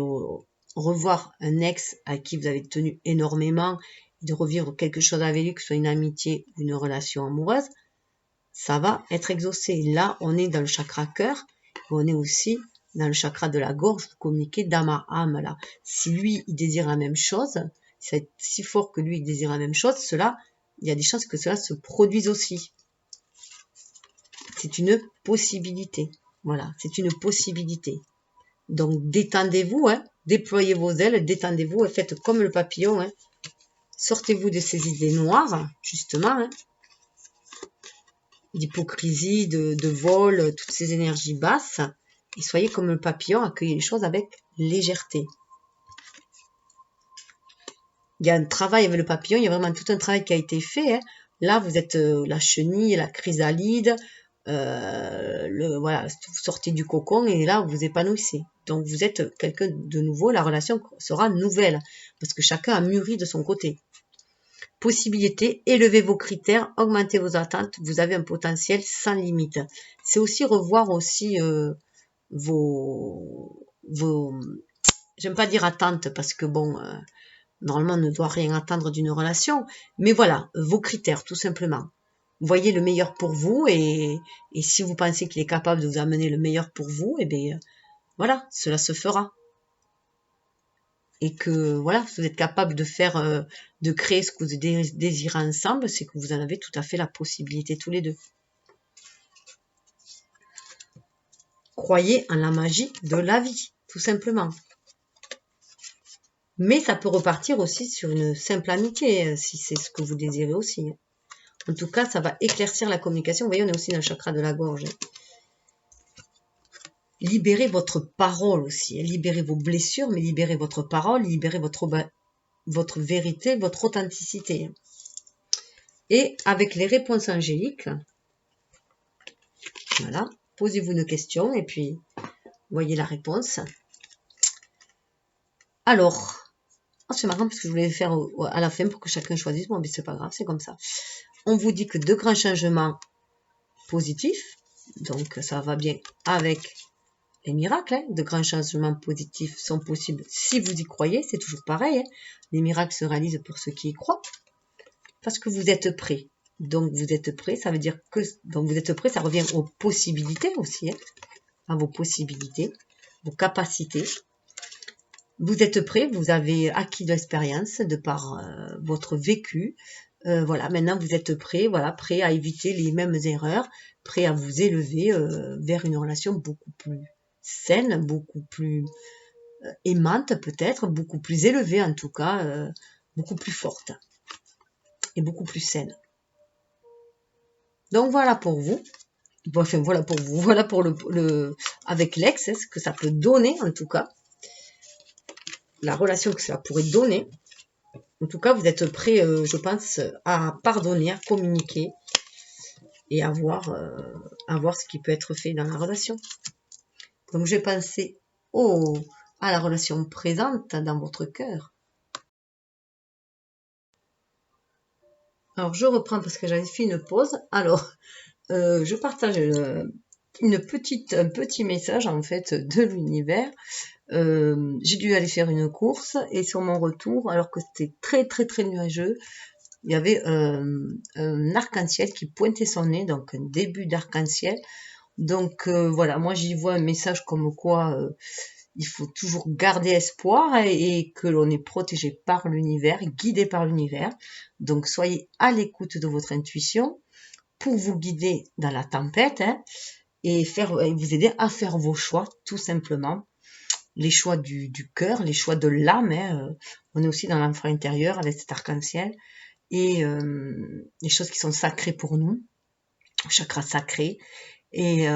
revoir un ex à qui vous avez tenu énormément, de revivre quelque chose avec lui, que ce soit une amitié ou une relation amoureuse, ça va être exaucé. Là, on est dans le chakra cœur, on est aussi dans le chakra de la gorge, vous communiquez d'âme à âme. Là. Si lui, il désire la même chose, c'est si fort que lui, il désire la même chose, il y a des chances que cela se produise aussi. C'est une possibilité. Voilà, c'est une possibilité. Donc, détendez-vous, hein, déployez vos ailes, détendez-vous et faites comme le papillon. Hein. Sortez-vous de ces idées noires, justement, hein, d'hypocrisie, de vol, toutes ces énergies basses, et soyez comme le papillon, accueillez les choses avec légèreté. Il y a un travail avec le papillon, il y a vraiment tout un travail qui a été fait. Hein. Là, vous êtes la chenille, la chrysalide, voilà, vous sortez du cocon et là, vous épanouissez. Donc, vous êtes quelqu'un de nouveau, la relation sera nouvelle, parce que chacun a mûri de son côté. Possibilité, élevez vos critères, augmentez vos attentes, vous avez un potentiel sans limite. C'est aussi revoir aussi vos j'aime pas dire attentes parce que bon, normalement on ne doit rien attendre d'une relation, mais voilà, vos critères tout simplement. Voyez le meilleur pour vous et si vous pensez qu'il est capable de vous amener le meilleur pour vous, et bien voilà, cela se fera. Et que voilà, vous êtes capable de faire, de créer ce que vous désirez ensemble, c'est que vous en avez tout à fait la possibilité tous les deux. Croyez en la magie de la vie, tout simplement. Mais ça peut repartir aussi sur une simple amitié, si c'est ce que vous désirez aussi. En tout cas, ça va éclaircir la communication. Vous voyez, on est aussi dans le chakra de la gorge. Libérez votre parole aussi. Libérez vos blessures, mais libérez votre parole, libérez votre vérité, votre authenticité. Et avec les réponses angéliques, voilà, posez-vous une question et puis voyez la réponse. Alors, c'est marrant parce que je voulais le faire à la fin pour que chacun choisisse. Bon, mais c'est pas grave, c'est comme ça. On vous dit que de grands changements positifs, donc ça va bien avec les miracles, hein. De grands changements positifs sont possibles si vous y croyez, c'est toujours pareil. Hein. Les miracles se réalisent pour ceux qui y croient, parce que vous êtes prêts. Donc vous êtes prêts, ça veut dire que donc vous êtes prêts, ça revient aux possibilités aussi, hein, à vos possibilités, vos capacités. Vous êtes prêts, vous avez acquis de l'expérience de par votre vécu. Voilà, maintenant vous êtes prêts, voilà, prêts à éviter les mêmes erreurs, prêts à vous élever vers une relation beaucoup plus saine, beaucoup plus aimante peut-être, beaucoup plus élevée en tout cas, beaucoup plus forte et beaucoup plus saine. Donc voilà pour vous. Enfin, voilà pour vous, voilà pour le avec l'ex, hein, ce que ça peut donner en tout cas, la relation que ça pourrait donner. En tout cas, vous êtes prêts, je pense, à pardonner, à communiquer et à voir ce qui peut être fait dans la relation. Donc, j'ai pensé à la relation présente dans votre cœur. Alors, je reprends parce que j'avais fait une pause. Alors, je partage un petit message en fait de l'univers. J'ai dû aller faire une course et sur mon retour, alors que c'était très très très nuageux, il y avait un arc-en-ciel qui pointait son nez, donc un début d'arc-en-ciel. Donc voilà, moi j'y vois un message comme quoi il faut toujours garder espoir et que l'on est protégé par l'univers, guidé par l'univers. Donc soyez à l'écoute de votre intuition pour vous guider dans la tempête, hein, et vous aider à faire vos choix tout simplement. Les choix du cœur, les choix de l'âme. Hein, on est aussi dans l'enfant intérieur avec cet arc-en-ciel. Et les choses qui sont sacrées pour nous, chakra sacré. Et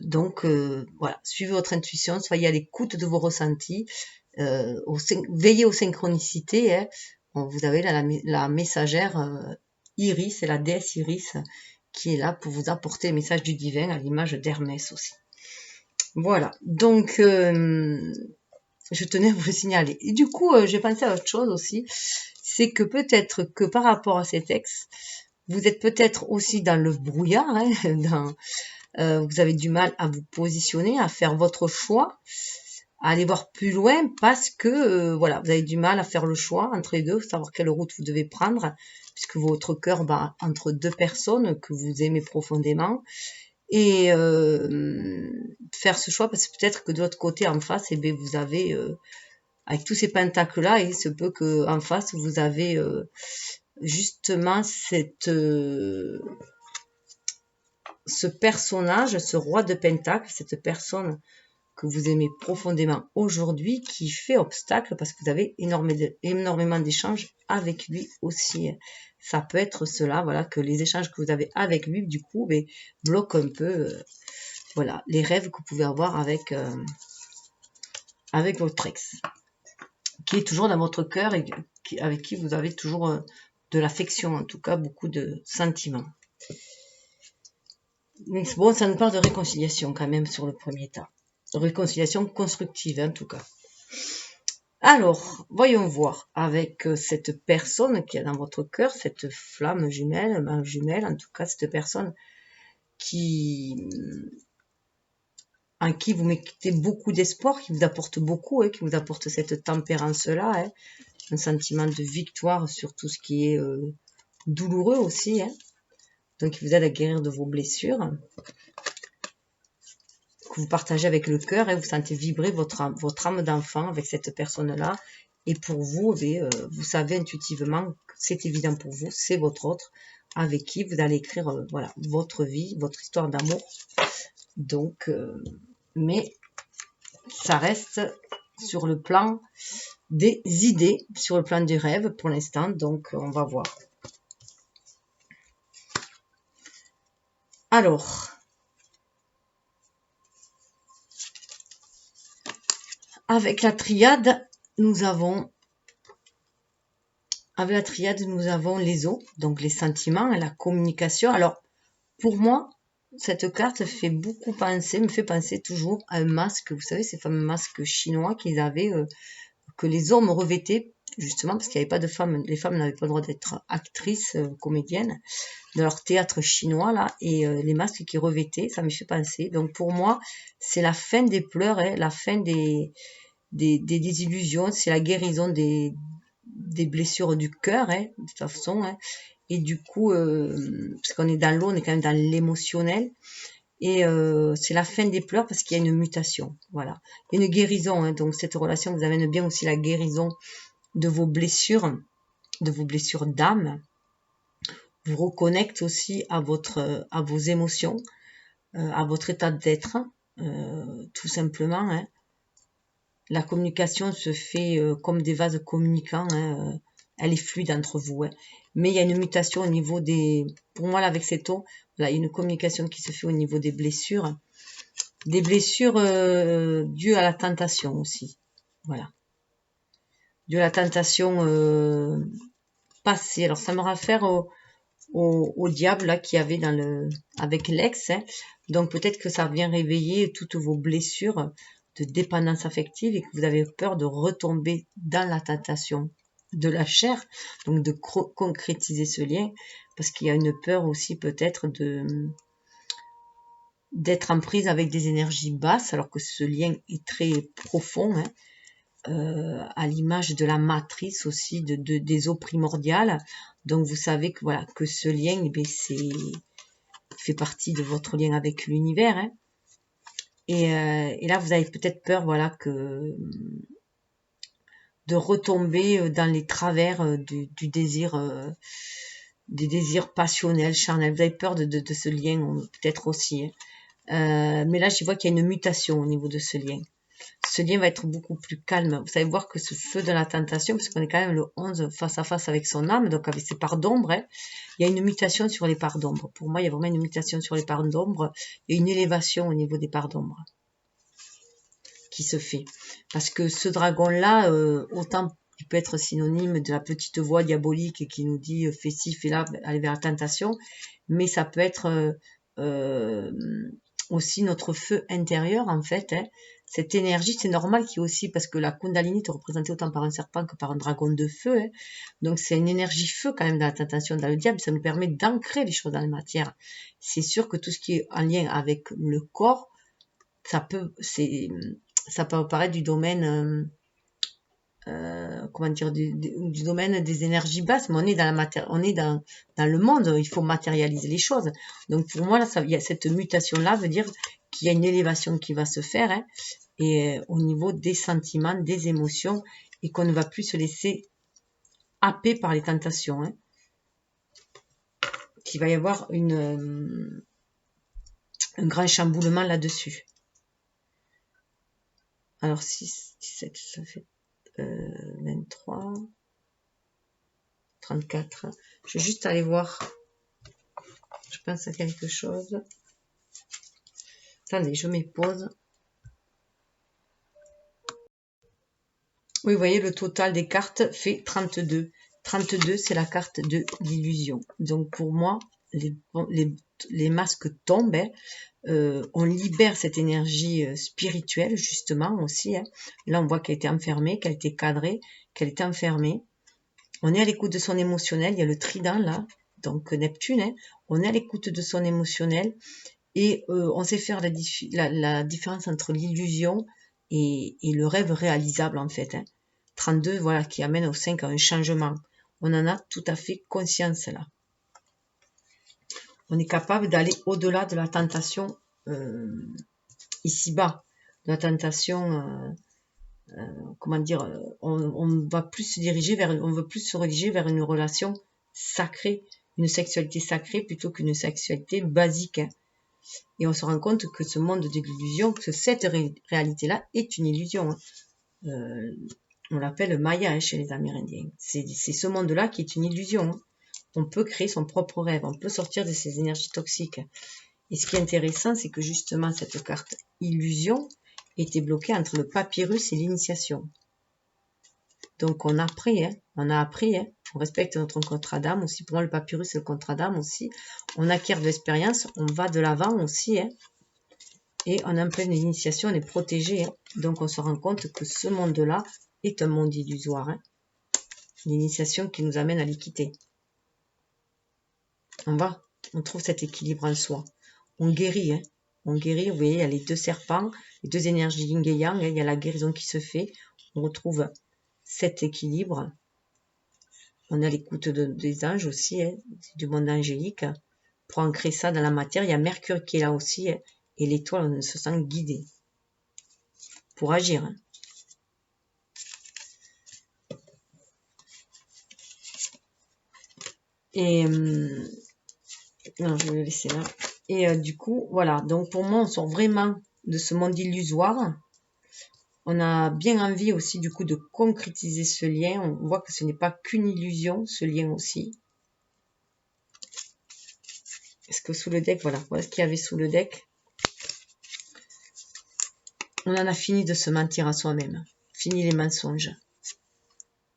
donc, voilà, suivez votre intuition, soyez à l'écoute de vos ressentis, veillez aux synchronicités. Hein. Vous avez la messagère Iris, et la déesse Iris, qui est là pour vous apporter le message du divin à l'image d'Hermès aussi. Voilà, donc je tenais à vous le signaler. Et du coup, j'ai pensé à autre chose aussi, c'est que peut-être que par rapport à ces textes, vous êtes peut-être aussi dans le brouillard, hein, vous avez du mal à vous positionner, à faire votre choix, à aller voir plus loin parce que voilà, vous avez du mal à faire le choix entre les deux, savoir quelle route vous devez prendre, puisque votre cœur bat entre deux personnes que vous aimez profondément. Et faire ce choix parce que peut-être que de l'autre côté en face, eh bien, vous avez avec tous ces pentacles là, il se peut que en face vous avez justement ce personnage, ce roi de pentacles, cette personne que vous aimez profondément aujourd'hui qui fait obstacle parce que vous avez énormément d'échanges avec lui aussi. Ça peut être cela, voilà, que les échanges que vous avez avec lui, du coup, bloquent un peu voilà, les rêves que vous pouvez avoir avec votre ex, qui est toujours dans votre cœur et avec qui vous avez toujours de l'affection, en tout cas beaucoup de sentiments. Mais bon, ça nous parle de réconciliation quand même sur le premier temps. Réconciliation constructive, en tout cas. Alors, voyons voir avec cette personne qui est dans votre cœur, cette flamme jumelle, en tout cas cette personne en qui vous mettez beaucoup d'espoir, qui vous apporte beaucoup, qui vous apporte cette tempérance-là, un sentiment de victoire sur tout ce qui est douloureux aussi, donc il vous aide à guérir de vos blessures, que vous partagez avec le cœur, vous sentez vibrer votre âme d'enfant avec cette personne-là, et pour vous, vous savez intuitivement que c'est évident pour vous, c'est votre autre, avec qui vous allez écrire voilà, votre vie, votre histoire d'amour. Donc, mais ça reste sur le plan des idées, sur le plan du rêve pour l'instant, donc on va voir. Alors, avec la triade, nous avons les os, donc les sentiments et la communication. Alors, pour moi, cette carte me fait penser toujours à un masque, vous savez, ces fameux masques chinois qu'ils avaient, que les hommes revêtaient, justement, parce qu'il n'y avait pas de femmes, les femmes n'avaient pas le droit d'être actrices, comédiennes, de leur théâtre chinois, là, et les masques qu'ils revêtaient, ça me fait penser. Donc, pour moi, c'est la fin des pleurs, hein, la fin des illusions, c'est la guérison des blessures du cœur, hein, de toute façon, hein. Et du coup, parce qu'on est dans l'eau, on est quand même dans l'émotionnel. Et c'est la fin des pleurs parce qu'il y a une mutation. Voilà. Il y a une guérison. Hein, donc cette relation vous amène bien aussi la guérison de vos blessures d'âme. Vous reconnecte aussi à vos émotions, à votre état d'être, tout simplement. Hein. La communication se fait comme des vases communicants. Hein, elle est fluide entre vous. Hein. Mais il y a une mutation au niveau des... Pour moi, là, avec cette eau, là, il y a une communication qui se fait au niveau des blessures. Des blessures dues à la tentation aussi. Voilà. Dues à la tentation passée. Alors, ça me réfère au diable là qu'il y avait avec l'ex. Hein. Donc, peut-être que ça vient réveiller toutes vos blessures de dépendance affective et que vous avez peur de retomber dans la tentation de la chair, donc de concrétiser ce lien, parce qu'il y a une peur aussi peut-être d'être en prise avec des énergies basses, alors que ce lien est très profond, hein, à l'image de la matrice aussi, des eaux primordiales. Donc vous savez que voilà que ce lien, eh bien, fait partie de votre lien avec l'univers. Hein. Et là, vous avez peut-être peur, voilà, de retomber dans les travers du désir, des désirs passionnels, charnels. Vous avez peur de ce lien, peut-être aussi. Hein. Mais là, je vois qu'il y a une mutation au niveau de ce lien. Ce lien va être beaucoup plus calme. Vous allez voir que ce feu de la tentation, parce qu'on est quand même le 11 face à face avec son âme, donc avec ses parts d'ombre, hein, il y a une mutation sur les parts d'ombre. Pour moi, il y a vraiment une mutation sur les parts d'ombre et une élévation au niveau des parts d'ombre qui se fait. Parce que ce dragon-là, autant il peut être synonyme de la petite voix diabolique qui nous dit fais ci, fais là, aller vers la tentation, mais ça peut être aussi notre feu intérieur en fait. Hein. Cette énergie, c'est normal qu'il y ait aussi, parce que la Kundalini est représentée autant par un serpent que par un dragon de feu. Hein. Donc c'est une énergie feu quand même dans la tentation, dans le diable. Ça nous permet d'ancrer les choses dans la matière. C'est sûr que tout ce qui est en lien avec le corps, ça peut apparaître du domaine, comment dire, du domaine des énergies basses, mais on est dans la matière, on est dans le monde, il faut matérialiser les choses. Donc pour moi, là, il y a cette mutation-là, veut dire qu'il y a une élévation qui va se faire, hein, et au niveau des sentiments, des émotions, et qu'on ne va plus se laisser happer par les tentations. Hein. Qu'il va y avoir un grand chamboulement là-dessus. Alors 6, 17, ça fait 23, 34. Je vais juste aller voir. Je pense à quelque chose. Attendez, je mets pause. Oui, vous voyez, le total des cartes fait 32. 32, c'est la carte de l'illusion. Donc pour moi, les masques tombent. Hein. On libère cette énergie spirituelle, justement, aussi. Hein. Là, on voit qu'elle était enfermée, qu'elle était cadrée, qu'elle était enfermée. On est à l'écoute de son émotionnel. Il y a le trident, là, donc Neptune. Hein. On est à l'écoute de son émotionnel. Et on sait faire la différence entre l'illusion et le rêve réalisable, en fait. Hein. 32, voilà, qui amène au 5 à un changement. On en a tout à fait conscience, là. On est capable d'aller au-delà de la tentation ici-bas, de la tentation, comment dire, on va plus se diriger on veut plus se diriger vers une relation sacrée, une sexualité sacrée plutôt qu'une sexualité basique. Hein. Et on se rend compte que ce monde de l'illusion, que cette réalité-là est une illusion. Hein. On l'appelle Maya hein, chez les Amérindiens. C'est ce monde-là qui est une illusion. Hein. On peut créer son propre rêve, on peut sortir de ces énergies toxiques. Et ce qui est intéressant, c'est que justement, cette carte illusion était bloquée entre le papyrus et l'initiation. Donc, on a appris, on respecte notre contrat d'âme aussi. Pour moi, le papyrus, c'est le contrat d'âme aussi. On acquiert de l'expérience, on va de l'avant aussi, et on est en pleine initiation, on est protégé. Donc, on se rend compte que ce monde-là est un monde illusoire. L'initiation qui nous amène à l'équité. On trouve cet équilibre en soi. On guérit, on guérit. Vous voyez, il y a les deux serpents, les deux énergies yin et yang, il y a la guérison qui se fait. On retrouve cet équilibre. On est à l'écoute des anges aussi, du monde angélique, pour ancrer ça dans la matière. Il y a Mercure qui est là aussi, et l'étoile, on se sent guidé pour agir. Et non, je vais le laisser là. Et du coup, voilà. Donc pour moi, on sort vraiment de ce monde illusoire. On a bien envie aussi du coup de concrétiser ce lien. On voit que ce n'est pas qu'une illusion, ce lien aussi. Est-ce que sous le deck, voilà ce qu'il y avait sous le deck. On en a fini de se mentir à soi-même. Fini les mensonges.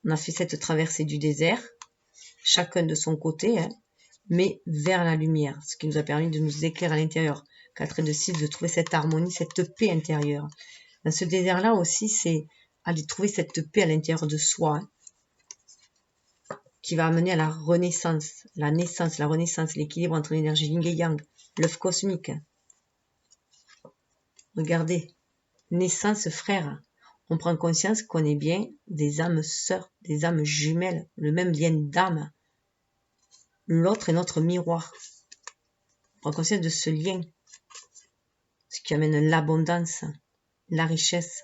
On a fait cette traversée du désert, chacun de son côté, mais vers la lumière, ce qui nous a permis de nous éclairer à l'intérieur. 4 de 6, de trouver cette harmonie, cette paix intérieure. Dans ce désert-là aussi, c'est aller trouver cette paix à l'intérieur de soi, qui va amener à la renaissance, la naissance, la renaissance, l'équilibre entre l'énergie yin et yang, l'œuf cosmique. Regardez, naissance frère. On prend conscience qu'on est bien des âmes sœurs, des âmes jumelles, le même lien d'âme. L'autre est notre miroir. On prend conscience de ce lien, ce qui amène l'abondance, la richesse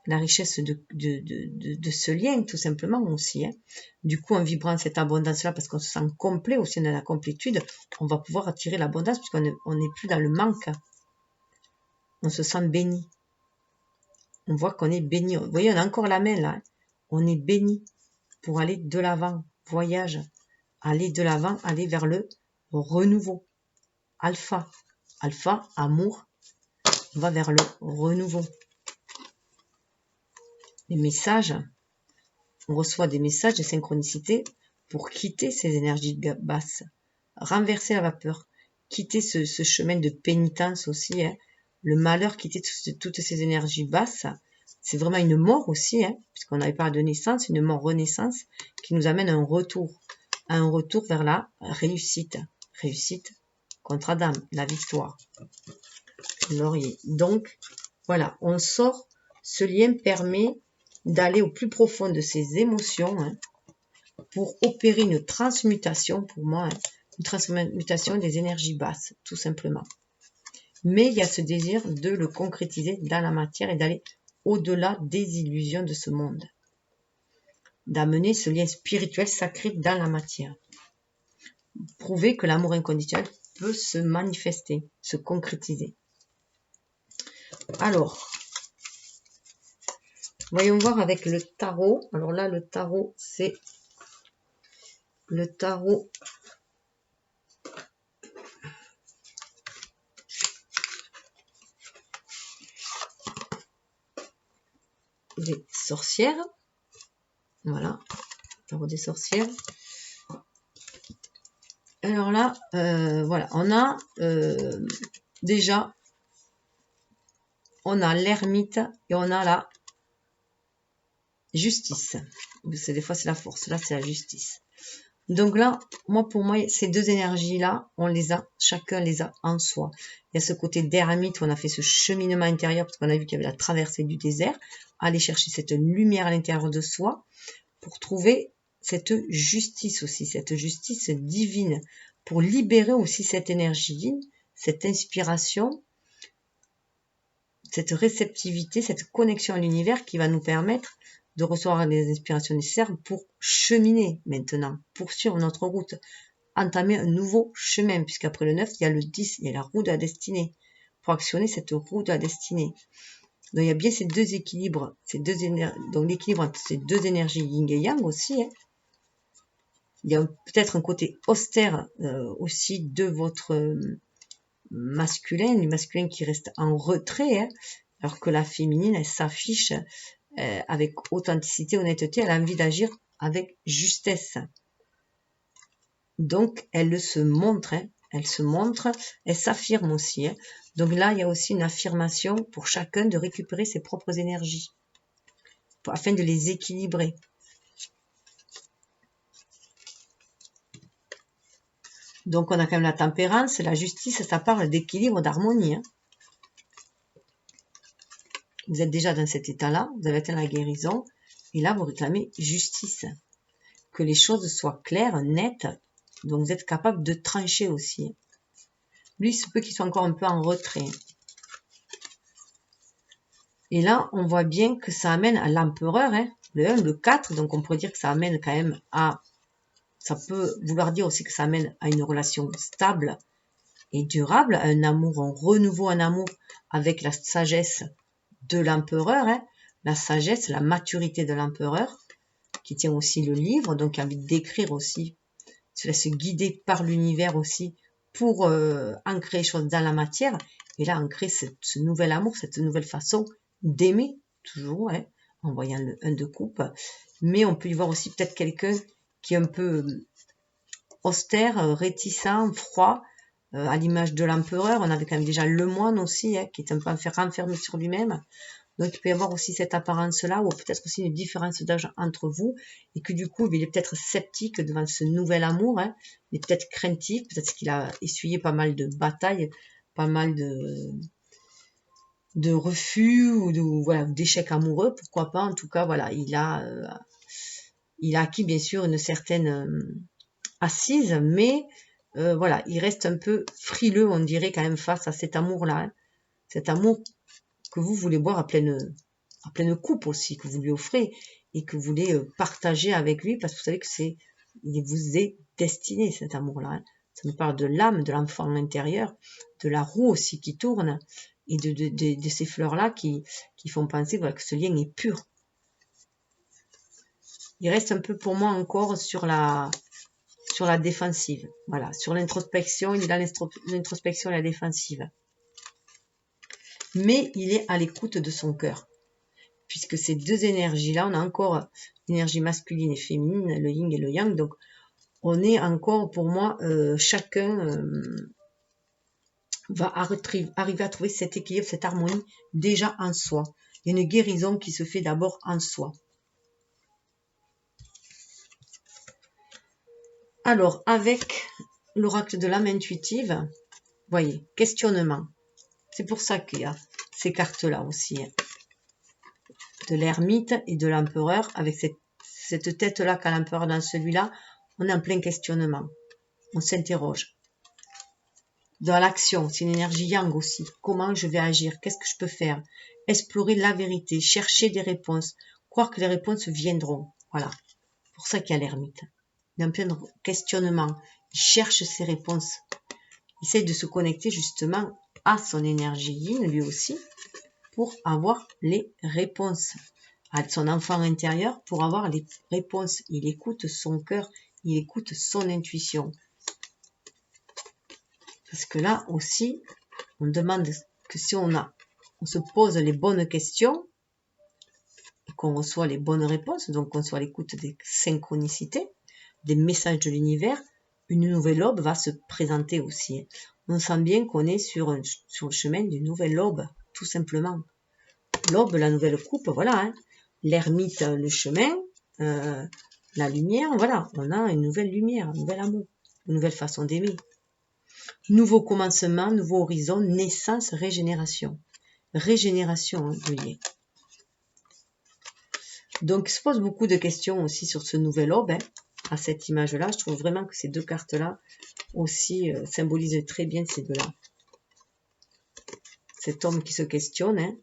de ce lien, tout simplement aussi. Du coup, en vibrant cette abondance-là, parce qu'on se sent complet aussi dans la complétude, on va pouvoir attirer l'abondance, puisqu'on n'est plus dans le manque. On se sent béni. On voit qu'on est béni. Vous voyez, on a encore la main là. On est béni pour aller de l'avant. Voyage. Aller de l'avant, aller vers le renouveau. Alpha. Alpha, amour. On va vers le renouveau. Les messages. On reçoit des messages de synchronicité pour quitter ces énergies basses. Renverser la vapeur. Quitter ce chemin de pénitence aussi. Le malheur, quitter toutes ces énergies basses. C'est vraiment une mort aussi, puisqu'on n'avait pas de naissance, une mort-renaissance qui nous amène à un retour vers la réussite. Réussite, contrat d'âme, la victoire. Laurier. Donc, voilà, on sort, ce lien permet d'aller au plus profond de ses émotions pour opérer une transmutation, pour moi, une transmutation des énergies basses, tout simplement. Mais il y a ce désir de le concrétiser dans la matière et d'aller au-delà des illusions de ce monde. D'amener ce lien spirituel sacré dans la matière. Prouver que l'amour inconditionnel peut se manifester, se concrétiser. Alors, voyons voir avec le tarot. Alors là, le tarot, c'est le tarot des sorcières. Voilà, tarot des sorcières. Alors là, voilà, on a déjà, on a l'ermite et on a la justice. Des fois, c'est la force. Là, c'est la justice. Donc là, pour moi, ces deux énergies-là, on les a, chacun les a en soi. Il y a ce côté d'ermite où on a fait ce cheminement intérieur parce qu'on a vu qu'il y avait la traversée du désert, aller chercher cette lumière à l'intérieur de soi pour trouver cette justice aussi, cette justice divine, pour libérer aussi cette énergie, cette inspiration, cette réceptivité, cette connexion à l'univers qui va nous permettre de recevoir les inspirations nécessaires pour cheminer maintenant, poursuivre notre route, entamer un nouveau chemin, puisqu'après le 9, il y a le 10, il y a la roue de la destinée, pour actionner cette roue de la destinée. Donc il y a bien ces deux équilibres, donc l'équilibre entre ces deux énergies yin et yang aussi, Il y a peut-être un côté austère aussi de votre masculin, du masculin qui reste en retrait, hein, alors que la féminine, elle s'affiche avec authenticité, honnêteté, elle a envie d'agir avec justesse. Donc, elle se montre, hein, elle s'affirme aussi. Hein. Donc là, il y a aussi une affirmation pour chacun de récupérer ses propres énergies, afin de les équilibrer. Donc, on a quand même la tempérance, la justice, ça parle d'équilibre, d'harmonie. Hein. Vous êtes déjà dans cet état-là, vous avez atteint la guérison, et là, vous réclamez justice. Que les choses soient claires, nettes, donc vous êtes capable de trancher aussi. Lui, il se peut qu'il soit encore un peu en retrait. Et là, on voit bien que ça amène à l'empereur, hein, le 1, le 4, donc on pourrait dire que ça amène quand même à... Ça peut vouloir dire aussi que ça amène à une relation stable et durable, à un amour, un renouveau en amour avec la sagesse de l'empereur, hein, la sagesse, la maturité de l'empereur, qui tient aussi le livre, donc qui a envie d'écrire aussi, se laisse guider par l'univers aussi pour ancrer les choses dans la matière, et là ancrer ce nouvel amour, cette nouvelle façon d'aimer, toujours, hein, en voyant le 1 de coupe, mais on peut y voir aussi peut-être quelqu'un qui est un peu austère, réticent, froid, à l'image de l'empereur. On avait quand même déjà le moine aussi, hein, qui est un peu renfermé sur lui-même. Donc, il peut y avoir aussi cette apparence-là, ou peut-être aussi une différence d'âge entre vous, et que du coup, il est peut-être sceptique devant ce nouvel amour, hein, il est peut-être craintif, peut-être qu'il a essuyé pas mal de batailles, pas mal de refus, ou voilà, d'échecs amoureux, pourquoi pas. En tout cas, voilà, il a acquis, bien sûr, une certaine assise, mais voilà, il reste un peu frileux, on dirait, quand même, face à cet amour-là, hein, cet amour que vous voulez boire à pleine coupe aussi, que vous lui offrez et que vous voulez partager avec lui, parce que vous savez que il vous est destiné, cet amour-là. Hein. Ça nous parle de l'âme, de l'enfant intérieur, de la roue aussi qui tourne, et de ces fleurs-là qui font penser, voilà, que ce lien est pur. Il reste un peu pour moi encore sur la défensive. Voilà, sur l'introspection, il est dans l'introspection et la défensive. Mais il est à l'écoute de son cœur. Puisque ces deux énergies-là, on a encore l'énergie masculine et féminine, le yin et le yang, donc on est encore, pour moi, chacun va arriver à trouver cet équilibre, cette harmonie déjà en soi. Il y a une guérison qui se fait d'abord en soi. Alors, avec l'oracle de l'âme intuitive, voyez, questionnement. C'est pour ça qu'il y a ces cartes-là aussi. Hein. De l'ermite et de l'empereur, avec cette tête-là qu'a l'empereur dans celui-là, on est en plein questionnement. On s'interroge. Dans l'action, c'est une énergie yang aussi. Comment je vais agir? Qu'est-ce que je peux faire? Explorer la vérité, chercher des réponses, croire que les réponses viendront. Voilà. C'est pour ça qu'il y a l'ermite. Il est en plein questionnement. Il cherche ses réponses. Il essaie de se connecter justement à son énergie yin, lui aussi, pour avoir les réponses. À son enfant intérieur, pour avoir les réponses. Il écoute son cœur, il écoute son intuition. Parce que là aussi, on demande que si on se pose les bonnes questions, et qu'on reçoit les bonnes réponses, donc qu'on soit à l'écoute des synchronicités, des messages de l'univers, une nouvelle aube va se présenter aussi. On sent bien qu'on est sur le chemin d'une nouvelle aube, tout simplement. L'aube, la nouvelle coupe, voilà. Hein. L'ermite, le chemin, la lumière, voilà. On a une nouvelle lumière, un nouvel amour, une nouvelle façon d'aimer. Nouveau commencement, nouveau horizon, naissance, régénération. Régénération, hein, vous voyez. Donc, il se pose beaucoup de questions aussi sur ce nouvel orbe, hein, à cette image-là. Je trouve vraiment que ces deux cartes-là aussi symbolisent très bien ces deux-là. Cet homme qui se questionne, hein,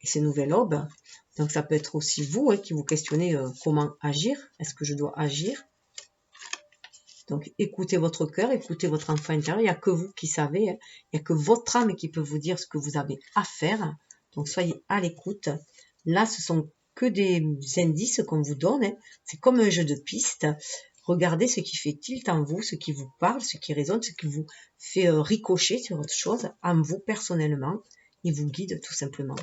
et ces nouvelles orbes. Donc, ça peut être aussi vous hein, qui vous questionnez comment agir. Est-ce que je dois agir? Donc, écoutez votre cœur, écoutez votre enfant intérieur. Il n'y a que vous qui savez. Hein. Il n'y a que votre âme qui peut vous dire ce que vous avez à faire. Donc, soyez à l'écoute. Là, ce sont que des indices qu'on vous donne. Hein. C'est comme un jeu de piste. Regardez ce qui fait tilt en vous, ce qui vous parle, ce qui résonne, ce qui vous fait ricocher sur autre chose, en vous personnellement, et vous guide tout simplement.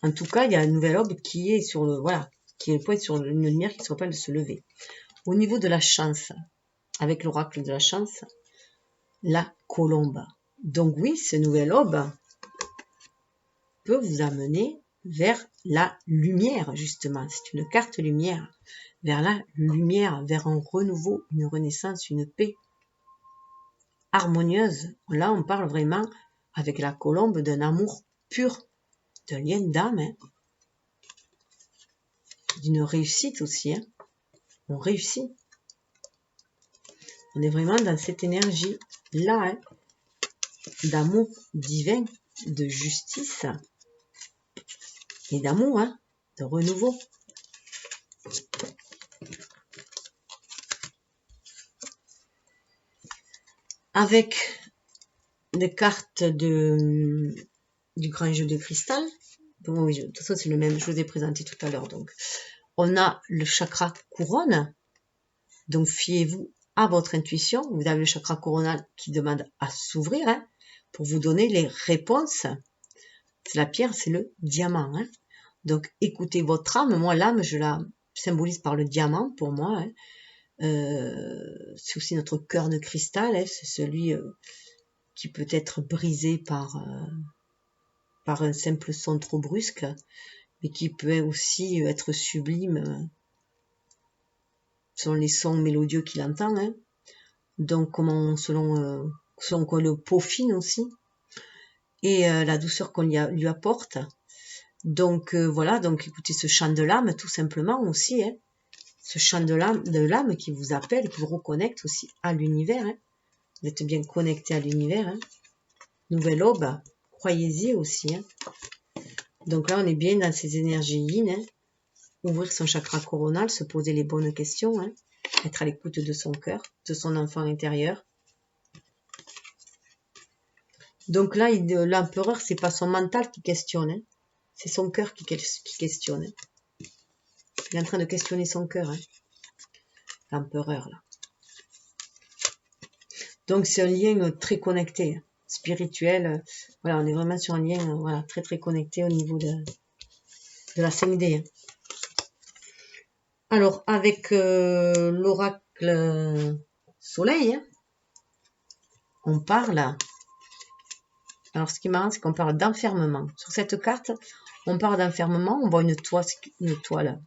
En tout cas, il y a un nouvel aube qui est sur le, voilà, qui est pointe sur une lumière qui se rappelle de se lever. Au niveau de la chance, avec l'oracle de la chance, la colombe. Donc oui, ce nouvel aube peut vous amener vers la lumière, justement. C'est une carte lumière. Vers la lumière, vers un renouveau, une renaissance, une paix harmonieuse. Là, on parle vraiment, avec la colombe, d'un amour pur, d'un lien d'âme, hein. D'une réussite aussi. Hein. On réussit. On est vraiment dans cette énergie-là, hein, d'amour divin, de justice et d'amour, hein, de renouveau. Avec des cartes du grand jeu de cristal. Bon, oui, de toute façon, c'est le même, je vous ai présenté tout à l'heure. Donc, on a le chakra couronne. Donc, fiez-vous à votre intuition. Vous avez le chakra coronal qui demande à s'ouvrir, hein, pour vous donner les réponses. La pierre, c'est le diamant. Hein. Donc, écoutez votre âme. Moi, l'âme, je la symbolise par le diamant, pour moi. Hein. C'est aussi notre cœur de cristal. Hein. C'est celui qui peut être brisé par un simple son trop brusque, mais qui peut aussi être sublime selon les sons mélodieux qu'il entend. Hein. Donc, selon qu'on le peaufine aussi, et la douceur qu'on lui apporte. Donc, voilà, donc écoutez ce chant de l'âme, tout simplement aussi, hein. Ce chant de l'âme qui vous appelle, qui vous reconnecte aussi à l'univers. Hein. Vous êtes bien connecté à l'univers. Hein. Nouvelle aube, croyez-y aussi. Hein. Donc là, on est bien dans ces énergies yin. Hein. Ouvrir son chakra coronal, se poser les bonnes questions. Hein. Être à l'écoute de son cœur, de son enfant intérieur. Donc là, l'empereur, c'est pas son mental qui questionne. Hein. C'est son cœur qui questionne. Hein. Il est en train de questionner son cœur. Hein. L'empereur, là. Donc, c'est un lien très connecté, spirituel. Voilà, on est vraiment sur un lien voilà, très, très connecté au niveau de la 5D. Alors, avec l'oracle soleil, hein, on parle... Alors, ce qui est marrant, c'est qu'on parle d'enfermement. Sur cette carte, on parle d'enfermement. On voit une toile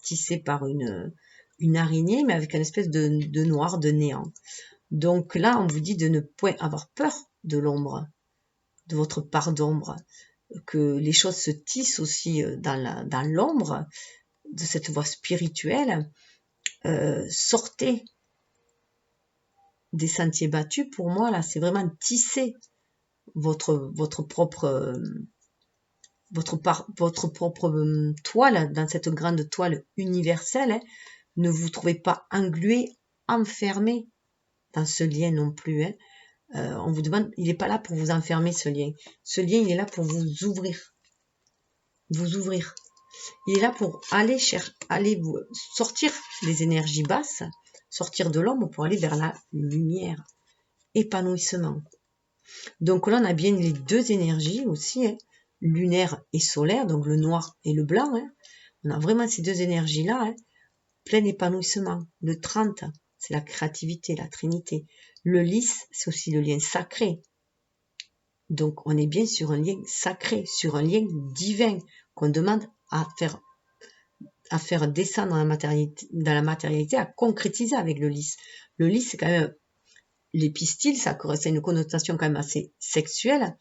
tissée par une araignée, mais avec une espèce de noir, de néant. Donc là, on vous dit de ne point avoir peur de l'ombre, de votre part d'ombre, que les choses se tissent aussi dans l'ombre de cette voie spirituelle. Sortez des sentiers battus. Pour moi, là, c'est vraiment tisser votre propre toile, dans cette grande toile universelle. Hein. Ne vous trouvez pas englué, enfermé dans ce lien non plus. Hein. On vous demande, il n'est pas là pour vous enfermer, ce lien. Ce lien, il est là pour vous ouvrir. Vous ouvrir. Il est là pour aller vous sortir des énergies basses, sortir de l'ombre pour aller vers la lumière. Épanouissement. Donc là, on a bien les deux énergies aussi, hein, lunaire et solaire, donc le noir et le blanc. Hein. On a vraiment ces deux énergies-là, hein, plein épanouissement. Le 30, c'est la créativité, la trinité. Le lys, c'est aussi le lien sacré. Donc, on est bien sur un lien sacré, sur un lien divin qu'on demande à faire descendre dans la matérialité, à concrétiser avec le lys. Le lys, c'est quand même l'épistil, ça a une connotation quand même assez sexuelle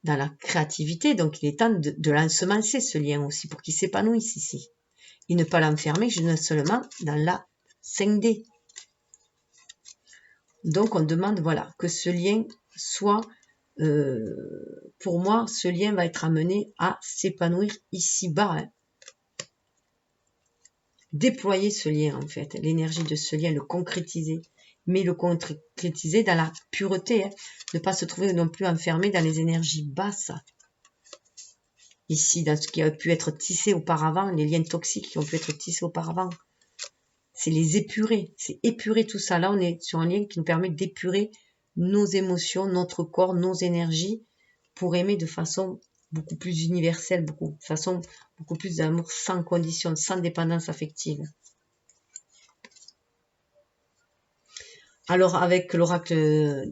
dans la créativité. Donc, il est temps de l'ensemencer, ce lien aussi, pour qu'il s'épanouisse ici. Et ne pas l'enfermer seulement dans la 5D. Donc, on demande, voilà, que ce lien soit, pour moi, ce lien va être amené à s'épanouir ici-bas. Hein. Déployer ce lien, en fait, l'énergie de ce lien, le concrétiser. Mais le concrétiser dans la pureté. Hein. Ne pas se trouver non plus enfermé dans les énergies basses. Ici, dans ce qui a pu être tissé auparavant, les liens toxiques qui ont pu être tissés auparavant. c'est les épurer, c'est épurer tout ça. Là, on est sur un lien qui nous permet d'épurer nos émotions, notre corps, nos énergies, pour aimer de façon beaucoup plus universelle, de façon beaucoup plus d'amour sans condition, sans dépendance affective. Alors, avec l'oracle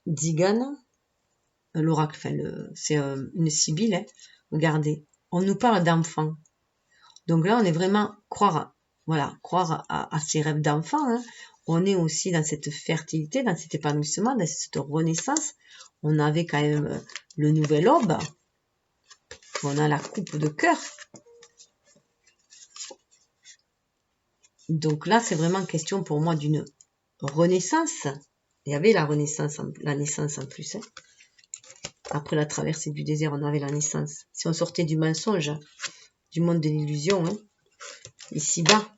Dzigan, l'oracle, enfin, c'est une sibylle, hein, regardez, on nous parle d'enfants. Donc là, on est vraiment croire à ces rêves d'enfants. Hein. On est aussi dans cette fertilité, dans cet épanouissement, dans cette renaissance. On avait quand même le nouvel aube. On a la coupe de cœur. Donc là, c'est vraiment question pour moi d'une renaissance. Il y avait la renaissance, la naissance en plus. Hein. Après la traversée du désert, on avait la naissance. Si on sortait du mensonge, du monde de l'illusion, hein, ici-bas.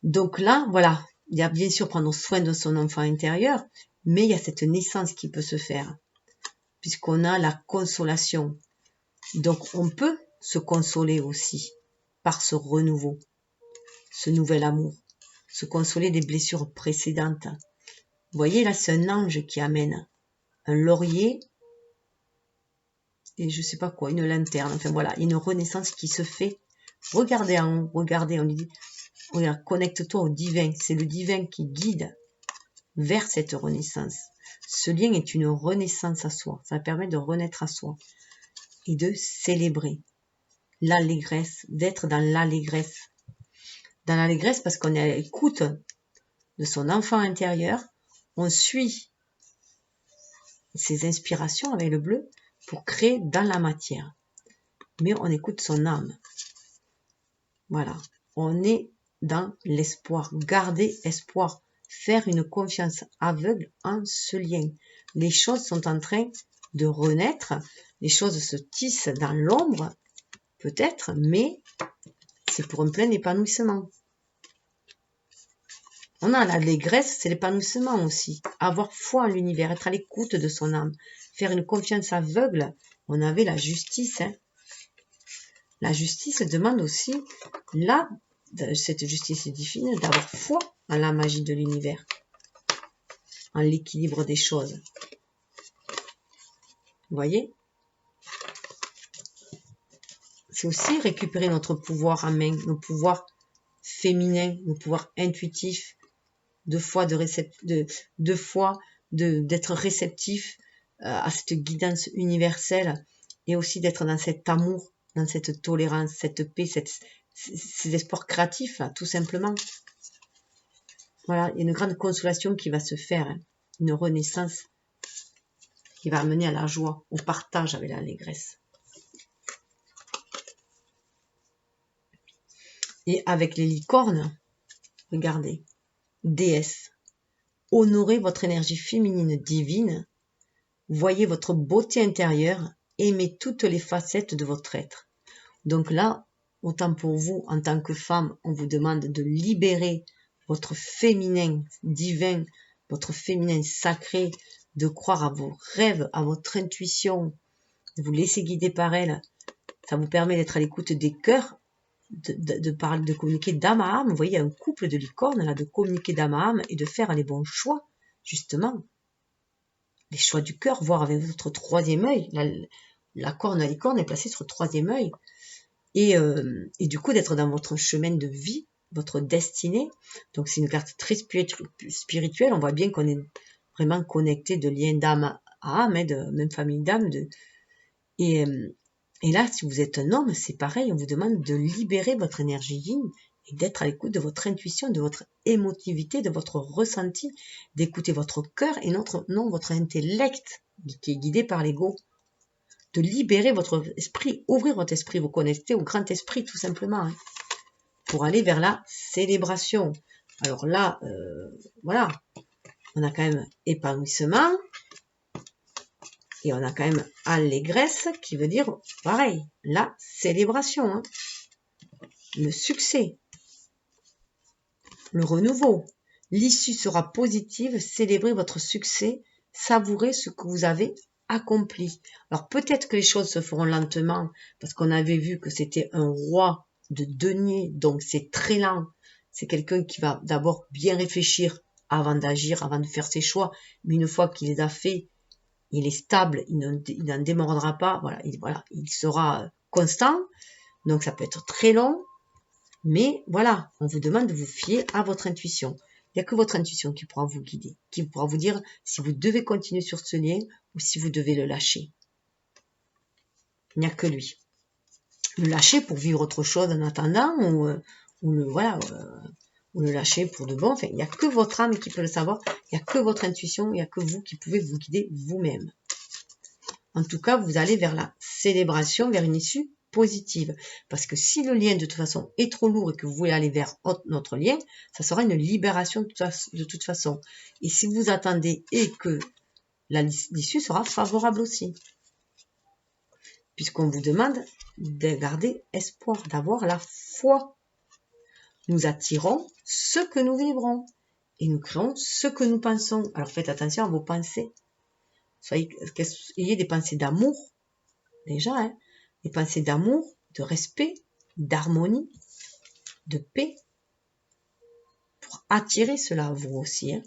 Donc là, voilà, il y a bien sûr prendre soin de son enfant intérieur, mais il y a cette naissance qui peut se faire, puisqu'on a la consolation. Donc on peut se consoler aussi par ce renouveau, ce nouvel amour, se consoler des blessures précédentes. Vous voyez, là, c'est un ange qui amène un laurier et je sais pas quoi, une lanterne. Enfin voilà, une renaissance qui se fait. Regardez en haut, regardez, on lui dit, regarde, connecte-toi au divin. C'est le divin qui guide vers cette renaissance. Ce lien est une renaissance à soi. Ça permet de renaître à soi et de célébrer l'allégresse, d'être dans l'allégresse. Dans l'allégresse parce qu'on est à l'écoute de son enfant intérieur. On suit ses inspirations avec le bleu pour créer dans la matière. Mais on écoute son âme. Voilà. On est dans l'espoir. Garder espoir. Faire une confiance aveugle en ce lien. Les choses sont en train de renaître. Les choses se tissent dans l'ombre, peut-être, mais c'est pour un plein épanouissement. On a l'allégresse, c'est l'épanouissement aussi. Avoir foi en l'univers, être à l'écoute de son âme. Faire une confiance aveugle. On avait la justice. Hein. La justice demande aussi, là, cette justice divine, d'avoir foi en la magie de l'univers, en l'équilibre des choses. Vous voyez? C'est aussi récupérer notre pouvoir en main, nos pouvoirs féminins, nos pouvoirs intuitifs, d'être réceptif à cette guidance universelle et aussi d'être dans cet amour, dans cette tolérance, cette paix, ces espoirs créatifs, là, tout simplement. Voilà, il y a une grande consolation qui va se faire, hein, une renaissance qui va amener à la joie, au partage avec l'allégresse. Et avec les licornes, regardez, déesse, honorez votre énergie féminine divine, voyez votre beauté intérieure, aimez toutes les facettes de votre être. Donc là, autant pour vous, en tant que femme, on vous demande de libérer votre féminin divin, votre féminin sacré, de croire à vos rêves, à votre intuition, de vous laisser guider par elle. Ça vous permet d'être à l'écoute des cœurs, de communiquer d'âme à âme. Vous voyez, il y a un couple de licornes, là, de communiquer d'âme à âme et de faire les bons choix, justement. Les choix du cœur, voir avec votre troisième œil. La corne à licorne est placée sur le troisième œil. Et du coup, d'être dans votre chemin de vie, votre destinée. Donc, c'est une carte très spirituelle. On voit bien qu'on est vraiment connecté de lien d'âme à âme, hein, de même famille d'âme. Et là, si vous êtes un homme, c'est pareil, on vous demande de libérer votre énergie yin et d'être à l'écoute de votre intuition, de votre émotivité, de votre ressenti, d'écouter votre cœur et non votre intellect qui est guidé par l'ego. De libérer votre esprit, ouvrir votre esprit, vous connecter au grand esprit tout simplement, hein, pour aller vers la célébration. Alors là, voilà, on a quand même épanouissement, et on a quand même allégresse qui veut dire, pareil, la célébration, hein, le succès, le renouveau. L'issue sera positive, célébrez votre succès, savourez ce que vous avez accompli. Alors peut-être que les choses se feront lentement, parce qu'on avait vu que c'était un roi de denier, donc c'est très lent. C'est quelqu'un qui va d'abord bien réfléchir avant d'agir, avant de faire ses choix. Mais une fois qu'il les a fait, il est stable, il n'en démordra pas. Voilà, il sera constant. Donc ça peut être très long. Mais voilà, on vous demande de vous fier à votre intuition. Il n'y a que votre intuition qui pourra vous guider, qui pourra vous dire si vous devez continuer sur ce lien ou si vous devez le lâcher. Il n'y a que lui. Le lâcher pour vivre autre chose en attendant ou le lâcher pour de bon. Enfin, il n'y a que votre âme qui peut le savoir. Il n'y a que votre intuition. Il n'y a que vous qui pouvez vous guider vous-même. En tout cas, vous allez vers la célébration, vers une issue positive. Parce que si le lien, de toute façon, est trop lourd et que vous voulez aller vers notre lien, ça sera une libération de toute façon. Et si vous attendez et que l'issue sera favorable aussi. Puisqu'on vous demande de garder espoir, d'avoir la foi. Nous attirons ce que nous vibrons et nous créons ce que nous pensons. Alors faites attention à vos pensées. Ayez des pensées d'amour, déjà, hein, des pensées d'amour, de respect, d'harmonie, de paix, pour attirer cela à vous aussi, hein,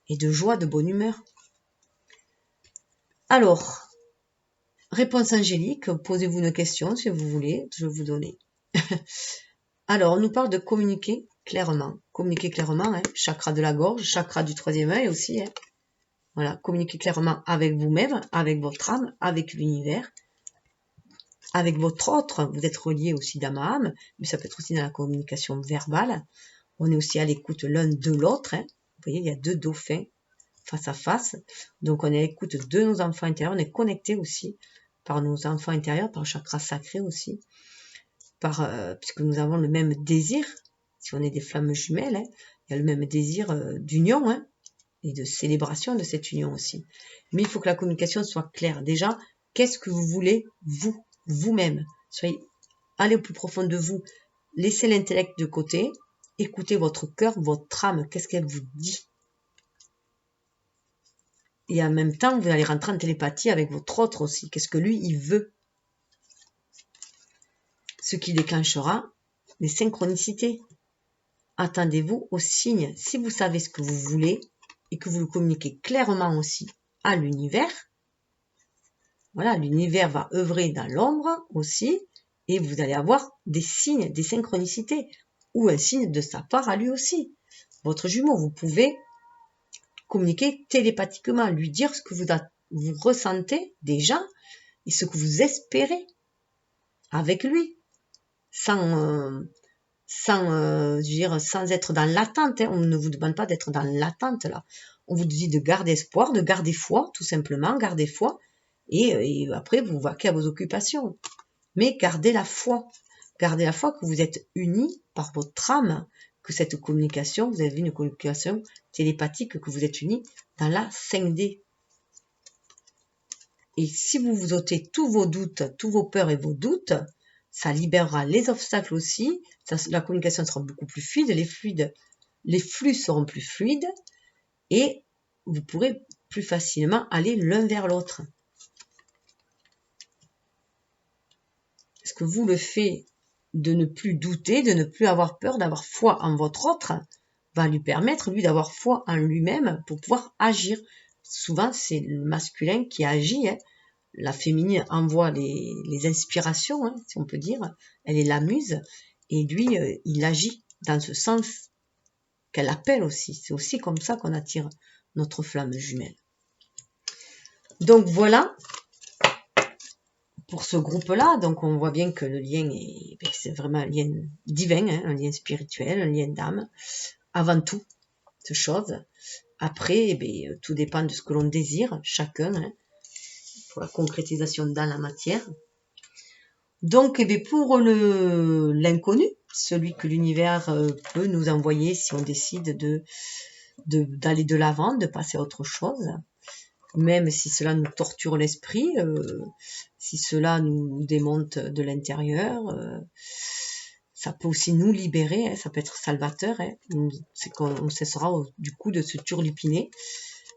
et de joie, de bonne humeur. Alors, réponse angélique, posez-vous une question si vous voulez, je vais vous donner. Alors, on nous parle de communiquer clairement. Communiquer clairement, hein, chakra de la gorge, chakra du troisième œil aussi. Hein. Voilà, communiquer clairement avec vous-même, avec votre âme, avec l'univers, avec votre autre. Vous êtes relié aussi d'âme à âme, mais ça peut être aussi dans la communication verbale. On est aussi à l'écoute l'un de l'autre. Hein. Vous voyez, il y a deux dauphins face à face. Donc, on est à l'écoute de nos enfants intérieurs. On est connecté aussi par nos enfants intérieurs, par le chakra sacré aussi. Puisque nous avons le même désir, si on est des flammes jumelles, hein, il y a le même désir d'union hein, et de célébration de cette union aussi. Mais il faut que la communication soit claire. Déjà, qu'est-ce que vous voulez, vous-même? Allez au plus profond de vous, laissez l'intellect de côté, écoutez votre cœur, votre âme, qu'est-ce qu'elle vous dit? Et en même temps, vous allez rentrer en télépathie avec votre autre aussi. Qu'est-ce que lui, il veut? Ce qui déclenchera les synchronicités. Attendez-vous aux signes. Si vous savez ce que vous voulez et que vous le communiquez clairement aussi à l'univers, voilà, l'univers va œuvrer dans l'ombre aussi et vous allez avoir des signes, des synchronicités ou un signe de sa part à lui aussi. Votre jumeau, vous pouvez communiquer télépathiquement, lui dire ce que vous ressentez déjà et ce que vous espérez avec lui, sans être dans l'attente. Hein. On ne vous demande pas d'être dans l'attente là. On vous dit de garder espoir, de garder foi, tout simplement, garder foi. Et après, vous vaquez à vos occupations. Mais gardez la foi. Gardez la foi que vous êtes unis par votre âme, que cette communication, vous avez une communication télépathique, que vous êtes unis dans la 5D. Et si vous vous ôtez tous vos doutes, tous vos peurs et vos doutes, ça libérera les obstacles aussi, la communication sera beaucoup plus fluide, les flux seront plus fluides et vous pourrez plus facilement aller l'un vers l'autre. Parce que vous, le fait de ne plus douter, de ne plus avoir peur, d'avoir foi en votre autre, va lui permettre, lui, d'avoir foi en lui-même pour pouvoir agir. Souvent, c'est le masculin qui agit, hein. La féminine envoie les inspirations, hein, si on peut dire. Elle est la muse. Et lui, il agit dans ce sens qu'elle appelle aussi. C'est aussi comme ça qu'on attire notre flamme jumelle. Donc voilà, pour ce groupe-là, donc on voit bien que le lien c'est vraiment un lien divin, hein, un lien spirituel, un lien d'âme, avant tout, cette chose. Après, tout dépend de ce que l'on désire, chacun, hein, pour la concrétisation dans la matière. Donc, pour l'inconnu, celui que l'univers peut nous envoyer si on décide d'aller de l'avant, de passer à autre chose, même si cela nous torture l'esprit, si cela nous démonte de l'intérieur, ça peut aussi nous libérer, hein, ça peut être salvateur, hein, c'est qu'on cessera du coup de se turlupiner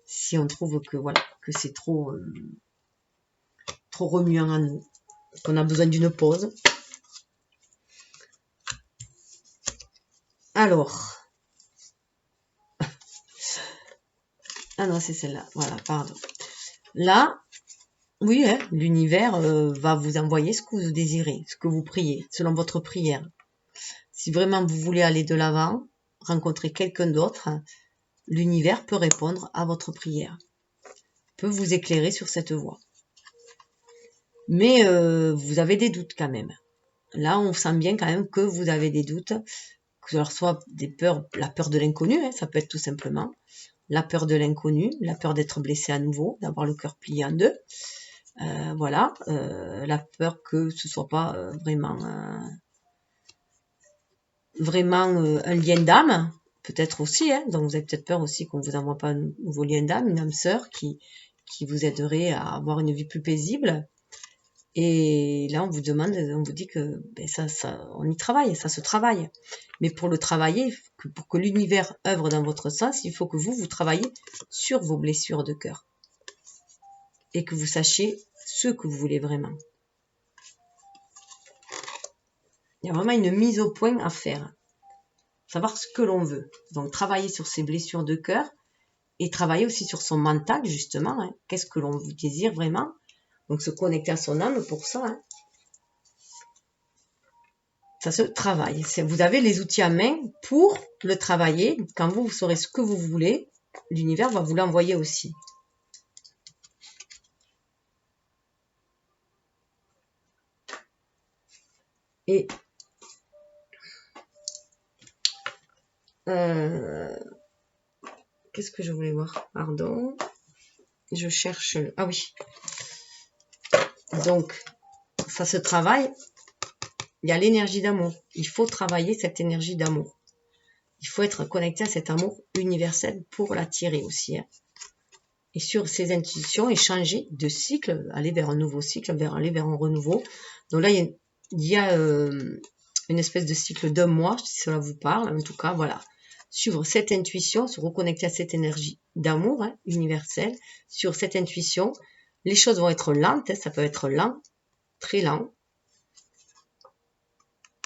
si on trouve que voilà que c'est trop remuant à nous, qu'on a besoin d'une pause. Alors, ah non, c'est celle-là. Voilà, pardon. Là, oui, hein, l'univers va vous envoyer ce que vous désirez, ce que vous priez, selon votre prière. Si vraiment vous voulez aller de l'avant, rencontrer quelqu'un d'autre, l'univers peut répondre à votre prière, peut vous éclairer sur cette voie. Mais vous avez des doutes quand même. Là, on sent bien quand même que vous avez des doutes, que ce soit des peurs, la peur de l'inconnu, hein, ça peut être tout simplement la peur de l'inconnu, la peur d'être blessé à nouveau, d'avoir le cœur plié en deux, voilà, la peur que ce soit pas vraiment un lien d'âme, peut-être aussi, hein, donc vous avez peut-être peur aussi qu'on ne vous envoie pas un nouveau lien d'âme, une âme sœur qui vous aiderait à avoir une vie plus paisible. Et là, on vous demande, on vous dit que ben on y travaille, ça se travaille. Mais pour le travailler, pour que l'univers œuvre dans votre sens, il faut que vous travaillez sur vos blessures de cœur. Et que vous sachiez ce que vous voulez vraiment. Il y a vraiment une mise au point à faire. Savoir ce que l'on veut. Donc, travailler sur ses blessures de cœur et travailler aussi sur son mental, justement. Hein. Qu'est-ce que l'on désire vraiment? Donc, se connecter à son âme pour ça. Hein. Ça se travaille. Vous avez les outils à main pour le travailler. Quand vous saurez ce que vous voulez, l'univers va vous l'envoyer aussi. Et qu'est-ce que je voulais voir? Pardon. Je cherche... Ah oui. Donc, ça se travaille. Il y a l'énergie d'amour. Il faut travailler cette énergie d'amour. Il faut être connecté à cet amour universel pour l'attirer aussi. Hein. Et sur ces intuitions, et changer de cycle, aller vers un nouveau cycle, aller vers un renouveau. Donc là, il y a une espèce de cycle d'un mois, si cela vous parle. En tout cas, voilà. Suivre cette intuition, se reconnecter à cette énergie d'amour hein, universelle. Sur cette intuition, les choses vont être lentes. Hein, ça peut être lent, très lent.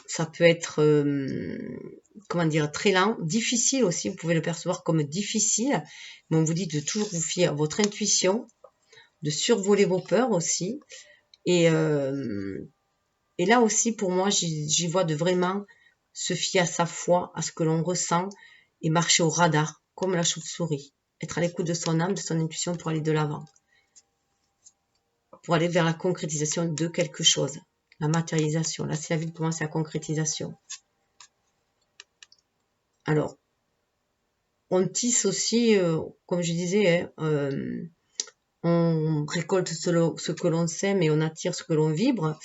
Ça peut être, comment dire, très lent, difficile aussi. Vous pouvez le percevoir comme difficile. Mais on vous dit de toujours vous fier à votre intuition, de survoler vos peurs aussi. Et là aussi, pour moi, j'y vois de vraiment se fier à sa foi, à ce que l'on ressent et marcher au radar, comme la chauve-souris. Être à l'écoute de son âme, de son intuition pour aller de l'avant. Pour aller vers la concrétisation de quelque chose. La matérialisation. Là, c'est la vie commence à la concrétisation. Alors, on tisse aussi, comme je disais, hein, on récolte ce que l'on sème et on attire ce que l'on vibre.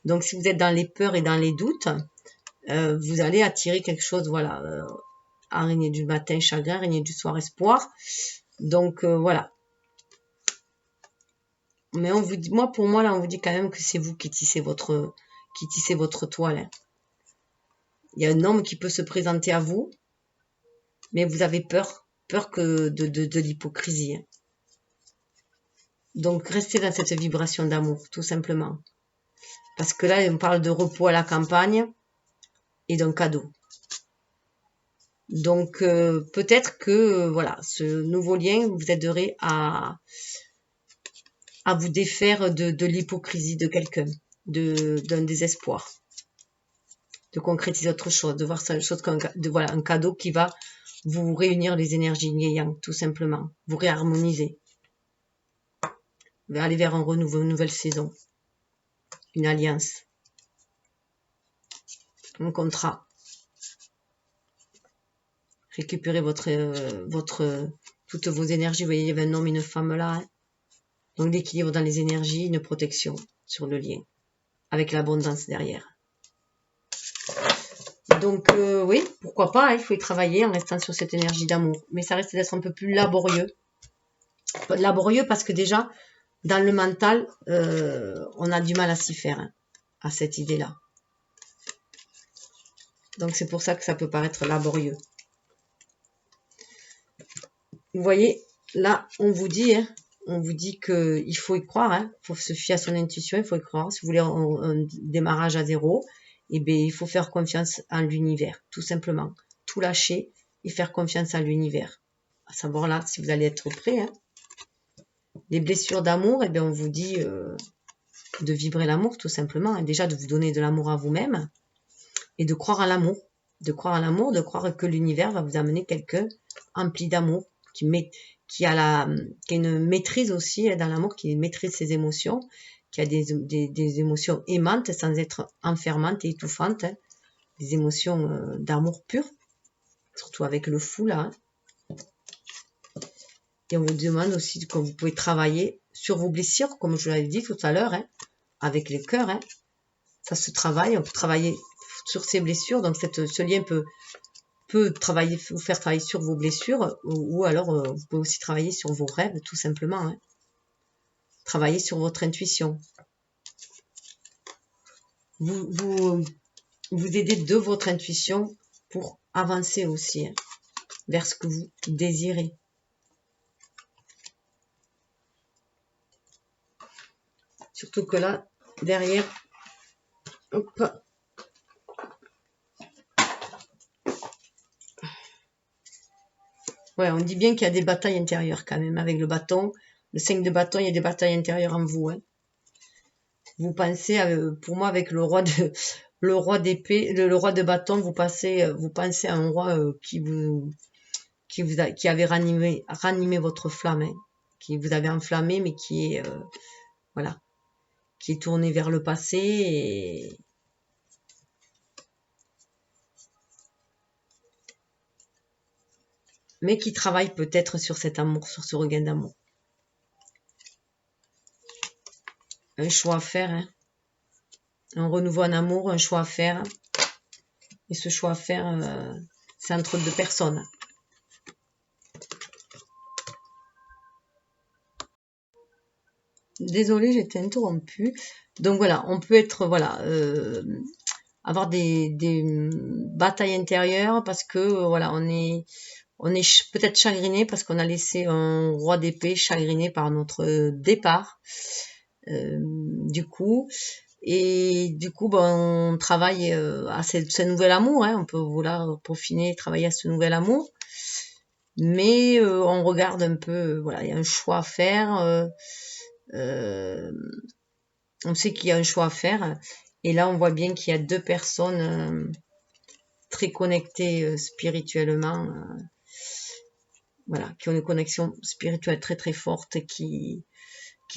Donc, si vous êtes dans les peurs et dans les doutes, vous allez attirer quelque chose, voilà, araignée du matin, chagrin, araignée du soir, espoir. Donc, voilà. Mais on vous dit, pour moi, là, on vous dit quand même que c'est vous qui tissez votre toile. Hein. Il y a un homme qui peut se présenter à vous, mais vous avez peur que de l'hypocrisie. Hein. Donc, restez dans cette vibration d'amour, tout simplement. Parce que là, on parle de repos à la campagne et d'un cadeau. Donc, peut-être que, voilà, ce nouveau lien vous aiderait à vous défaire de l'hypocrisie de quelqu'un, d'un désespoir. De concrétiser autre chose, de voir ça, chose voilà, un cadeau qui va vous réunir les énergies yin, tout simplement. Vous réharmoniser. Aller vers un renouveau, une nouvelle saison. Une alliance. Un contrat. Récupérer toutes vos énergies. Vous voyez, il y avait un homme et une femme là. Hein. Donc l'équilibre dans les énergies, une protection sur le lien. Avec l'abondance derrière. Donc oui, pourquoi pas, hein, il faut y travailler en restant sur cette énergie d'amour. Mais ça risque d'être un peu plus laborieux. Laborieux parce que déjà, dans le mental, on a du mal à s'y faire, hein, à cette idée-là. Donc c'est pour ça que ça peut paraître laborieux. Vous voyez, là, on vous dit qu'il faut y croire, hein, il faut se fier à son intuition, il faut y croire. Si vous voulez un démarrage à zéro, eh bien, il faut faire confiance en l'univers, tout simplement. tout lâcher et faire confiance à l'univers. À savoir là, si vous allez être prêt. Hein. Les blessures d'amour, eh bien, on vous dit de vibrer l'amour tout simplement. Hein. Déjà de vous donner de l'amour à vous-même et de croire à l'amour. De croire à l'amour, de croire que l'univers va vous amener quelqu'un empli d'amour, qui a une maîtrise aussi dans l'amour, qui maîtrise ses émotions, qui a des émotions aimantes sans être enfermantes et étouffantes. Hein. Des émotions d'amour pur, surtout avec le fou là. Hein. Et on vous demande aussi que vous pouvez travailler sur vos blessures, comme je l'avais dit tout à l'heure, hein, avec les cœurs. Hein. Ça se travaille, on peut travailler sur ces blessures, donc ce lien peut travailler, vous faire travailler sur vos blessures, ou alors vous pouvez aussi travailler sur vos rêves, tout simplement. Hein. Travailler sur votre intuition. Vous aidez de votre intuition pour avancer aussi hein, vers ce que vous désirez. Surtout que là, derrière, hop, ouais, on dit bien qu'il y a des batailles intérieures quand même avec le bâton. Le 5 de bâton, il y a des batailles intérieures en vous. Hein. Vous pensez, pour moi, avec le roi d'épée, le roi de bâton, vous pensez à un roi qui avait ranimé votre flamme, hein, qui vous avait enflammé, mais qui est voilà, qui est tourné vers le passé et mais qui travaille peut-être sur cet amour, sur ce regain d'amour. Un choix à faire, hein. Un renouveau en amour, un choix à faire. Et ce choix à faire, c'est entre deux personnes. Désolée, j'ai été interrompue. Donc voilà, on peut être, voilà, avoir des batailles intérieures parce que, voilà, on est peut-être chagriné parce qu'on a laissé un roi d'épée chagriné par notre départ. Du coup, ben, on travaille à ce nouvel amour. Hein, on peut vouloir peaufiner, travailler à ce nouvel amour. Mais on regarde un peu, voilà, il y a un choix à faire. On sait qu'il y a un choix à faire. Et là, on voit bien qu'il y a deux personnes très connectées spirituellement. Voilà, qui ont une connexion spirituelle très très forte, qui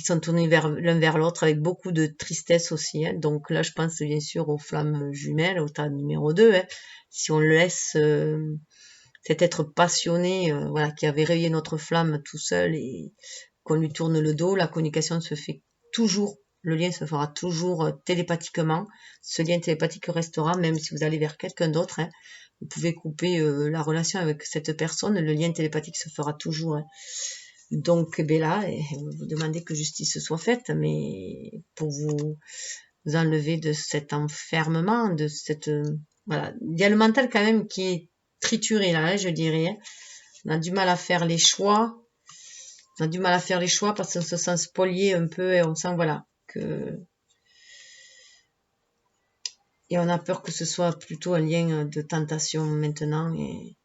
sont tournés l'un vers l'autre avec beaucoup de tristesse aussi. Hein. Donc là, je pense bien sûr aux flammes jumelles, au tas numéro 2. Hein. Si on laisse cet être passionné, voilà, qui avait réveillé notre flamme tout seul et qu'on lui tourne le dos, la communication se fait toujours, le lien se fera toujours télépathiquement. Ce lien télépathique restera, même si vous allez vers quelqu'un d'autre. Hein. Vous pouvez couper la relation avec cette personne, le lien télépathique se fera toujours. Hein. Donc, ben là, vous demandez que justice soit faite, mais pour vous enlever de cet enfermement, de cette... voilà. Il y a le mental quand même qui est trituré là, hein, je dirais. Hein. On a du mal à faire les choix. On a du mal à faire les choix parce qu'on se sent spolié un peu et on sent, voilà, que... Et on a peur que ce soit plutôt un lien de tentation maintenant et...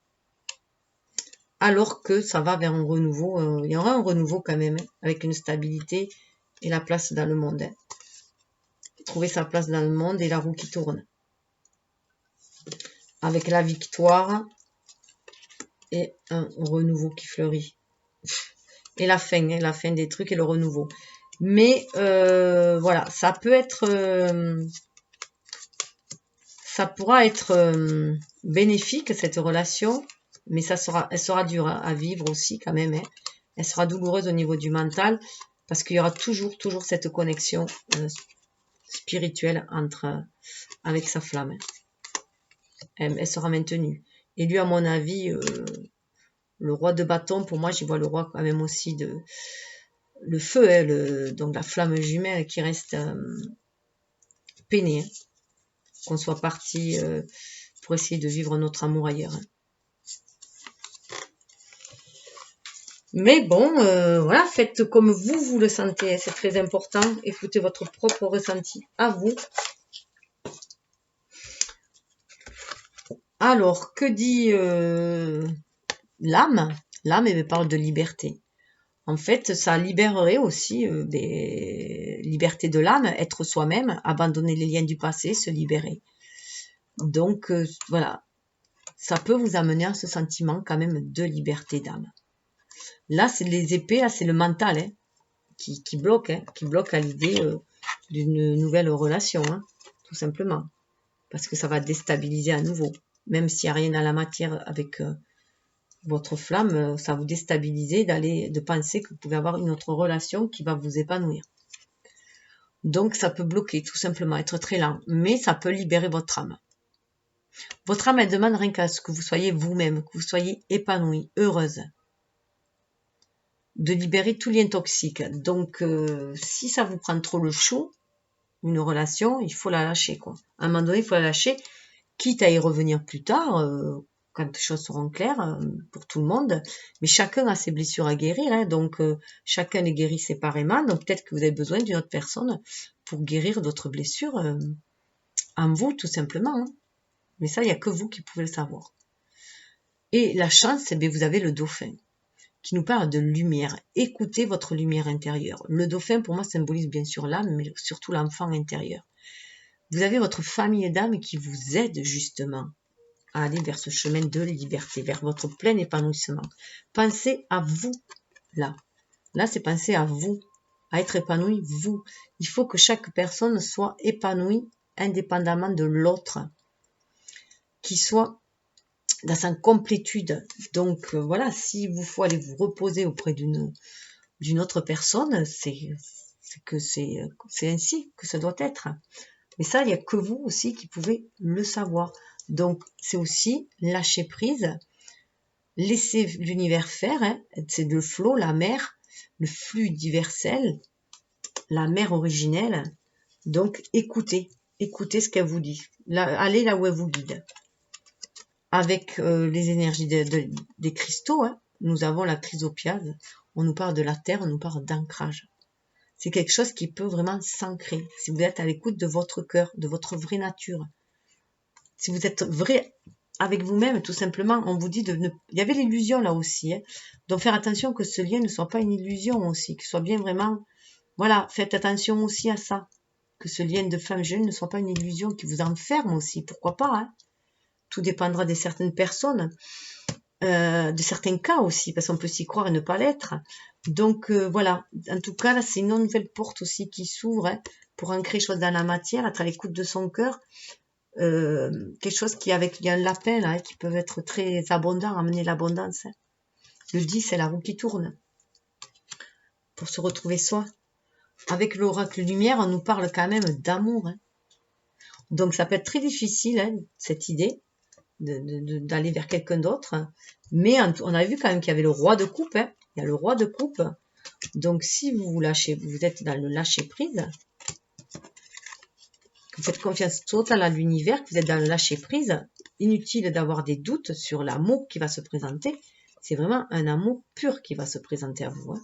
Alors que ça va vers un renouveau, il y aura un renouveau quand même, hein, avec une stabilité et la place dans le monde. Hein. Trouver sa place dans le monde et la roue qui tourne. Avec la victoire et un renouveau qui fleurit. Et la fin des trucs et le renouveau. Mais voilà, ça peut être... ça pourra être bénéfique, cette relation, mais elle sera dure à vivre aussi quand même. Hein. Elle sera douloureuse au niveau du mental, parce qu'il y aura toujours cette connexion spirituelle avec sa flamme. Hein. Elle sera maintenue. Et lui, à mon avis, le roi de bâton, pour moi, j'y vois le roi quand même aussi de... Le feu, hein, donc la flamme jumelle qui reste peinée. Hein. Qu'on soit parti pour essayer de vivre notre amour ailleurs. Hein. Mais bon, voilà, faites comme vous le sentez, c'est très important. Écoutez votre propre ressenti à vous. Alors, que dit l'âme? L'âme, elle parle de liberté. En fait, ça libérerait aussi des libertés de l'âme, être soi-même, abandonner les liens du passé, se libérer. Donc, voilà, ça peut vous amener à ce sentiment quand même de liberté d'âme. Là, c'est les épées, là, c'est le mental hein, qui bloque à l'idée d'une nouvelle relation, hein, tout simplement. Parce que ça va déstabiliser à nouveau. Même s'il n'y a rien à la matière avec votre flamme, ça vous déstabiliser de penser que vous pouvez avoir une autre relation qui va vous épanouir. Donc ça peut bloquer, tout simplement, être très lent. Mais ça peut libérer votre âme. Votre âme, elle demande rien qu'à ce que vous soyez vous-même, que vous soyez épanoui, heureuse. De libérer tout lien toxique. Donc si ça vous prend trop le chaud, une relation, il faut la lâcher, quoi. À un moment donné, il faut la lâcher, quitte à y revenir plus tard, quand les choses seront claires pour tout le monde. Mais chacun a ses blessures à guérir, hein, donc chacun les guérit séparément. Donc peut-être que vous avez besoin d'une autre personne pour guérir d'autres blessures en vous, tout simplement. Hein. Mais ça, il n'y a que vous qui pouvez le savoir. Et la chance, eh bien, vous avez le dauphin, qui nous parle de lumière. Écoutez votre lumière intérieure. Le dauphin, pour moi, symbolise bien sûr l'âme, mais surtout l'enfant intérieur. Vous avez votre famille d'âme qui vous aide justement à aller vers ce chemin de liberté, vers votre plein épanouissement. Pensez à vous, là. Là, c'est penser à vous, à être épanoui, vous. Il faut que chaque personne soit épanouie indépendamment de l'autre, qui soit dans sa complétude. Donc, voilà, si vous faut aller vous reposer auprès d'une autre personne, c'est ainsi que ça doit être. Mais ça, il n'y a que vous aussi qui pouvez le savoir. Donc, c'est aussi lâcher prise, laisser l'univers faire, hein, c'est le flot, la mer, le flux universel, la mer originelle. Donc, écoutez ce qu'elle vous dit. Là, allez là où elle vous guide. Avec les énergies des cristaux, hein, nous avons la chrysopiase, on nous parle de la terre, on nous parle d'ancrage. C'est quelque chose qui peut vraiment s'ancrer. Si vous êtes à l'écoute de votre cœur, de votre vraie nature. Si vous êtes vrai avec vous-même, tout simplement, on vous dit de ne... Il y avait l'illusion là aussi. Hein. Donc faire attention que ce lien ne soit pas une illusion aussi, que ce soit bien vraiment... Voilà, faites attention aussi à ça. Que ce lien de femme jeune ne soit pas une illusion qui vous enferme aussi. Pourquoi pas hein. Tout dépendra de certaines personnes, de certains cas aussi, parce qu'on peut s'y croire et ne pas l'être. Donc voilà, en tout cas, là, c'est une nouvelle porte aussi qui s'ouvre hein, pour ancrer les choses dans la matière, être à l'écoute de son cœur. Quelque chose il y a un lapin là, qui peut être très abondant, amener l'abondance. Hein. Le 10, c'est la roue qui tourne pour se retrouver soi. Avec l'oracle lumière, on nous parle quand même d'amour. Hein. Donc ça peut être très difficile, hein, cette idée d'aller vers quelqu'un d'autre. Mais on a vu quand même qu'il y avait le roi de coupe. Hein. Il y a le roi de coupe. Donc si vous êtes dans le lâcher prise, que vous faites confiance totale à l'univers, que vous êtes dans le lâcher prise, inutile d'avoir des doutes sur l'amour qui va se présenter. C'est vraiment un amour pur qui va se présenter à vous, hein,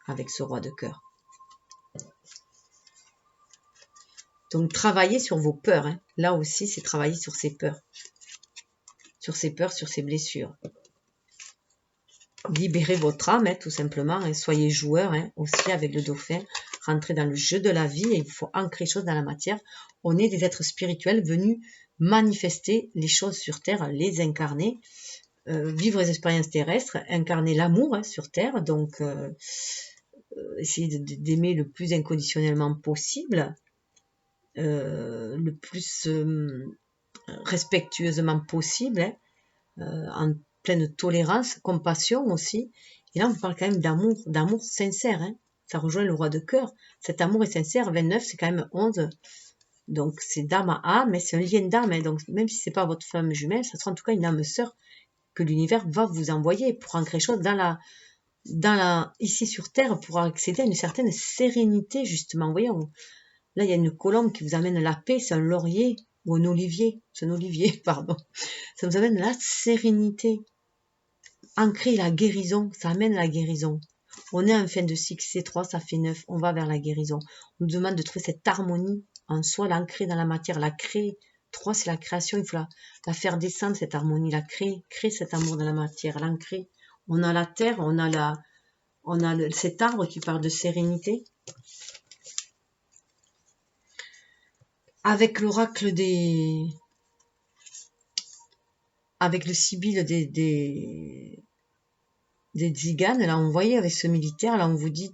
avec ce roi de cœur. Donc travaillez sur vos peurs. Hein. Là aussi, c'est travailler sur ses peurs. Sur ses peurs, sur ses blessures. Libérez votre âme, hein, tout simplement, et soyez joueur hein, aussi avec le dauphin. Rentrez dans le jeu de la vie et il faut ancrer les choses dans la matière. On est des êtres spirituels venus manifester les choses sur Terre, les incarner, vivre les expériences terrestres, incarner l'amour hein, sur Terre, donc essayer d'aimer le plus inconditionnellement possible, le plus respectueusement possible, hein, en pleine tolérance, compassion aussi. Et là, on parle quand même d'amour sincère. Hein. Ça rejoint le roi de cœur. Cet amour est sincère. 29, c'est quand même 11. Donc, c'est d'âme à âme, mais c'est un lien d'âme. Hein. Donc, même si c'est pas votre femme jumelle, ça sera en tout cas une âme sœur que l'univers va vous envoyer pour ancrer les choses ici sur Terre, pour accéder à une certaine sérénité, justement. Vous voyez, là, il y a une colombe qui vous amène la paix, c'est un laurier ou un olivier. C'est un olivier, pardon. Ça vous amène la sérénité. Ancrer la guérison, ça amène la guérison. On est en fin de cycle, c'est 3, ça fait 9, on va vers la guérison. On nous demande de trouver cette harmonie en soi, l'ancrer dans la matière, la créer 3, c'est la création. Il faut la faire descendre, cette harmonie, la créer cet amour dans la matière, l'ancrer. On a la terre, on a cet arbre qui parle de sérénité. Avec l'oracle avec le sibylle des tziganes, là on voyait avec ce militaire, là on vous dit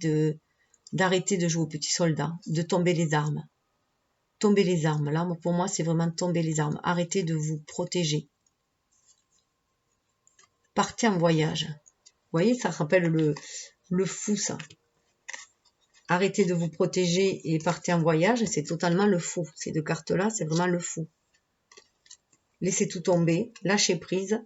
d'arrêter de jouer aux petits soldats, de tomber les armes. Tomber les armes, là pour moi c'est vraiment tomber les armes. Arrêtez de vous protéger. Partez en voyage. Vous voyez, ça rappelle le fou, ça. Arrêtez de vous protéger et partez en voyage, c'est totalement le fou. Ces deux cartes-là, c'est vraiment le fou. Laissez tout tomber, lâchez prise,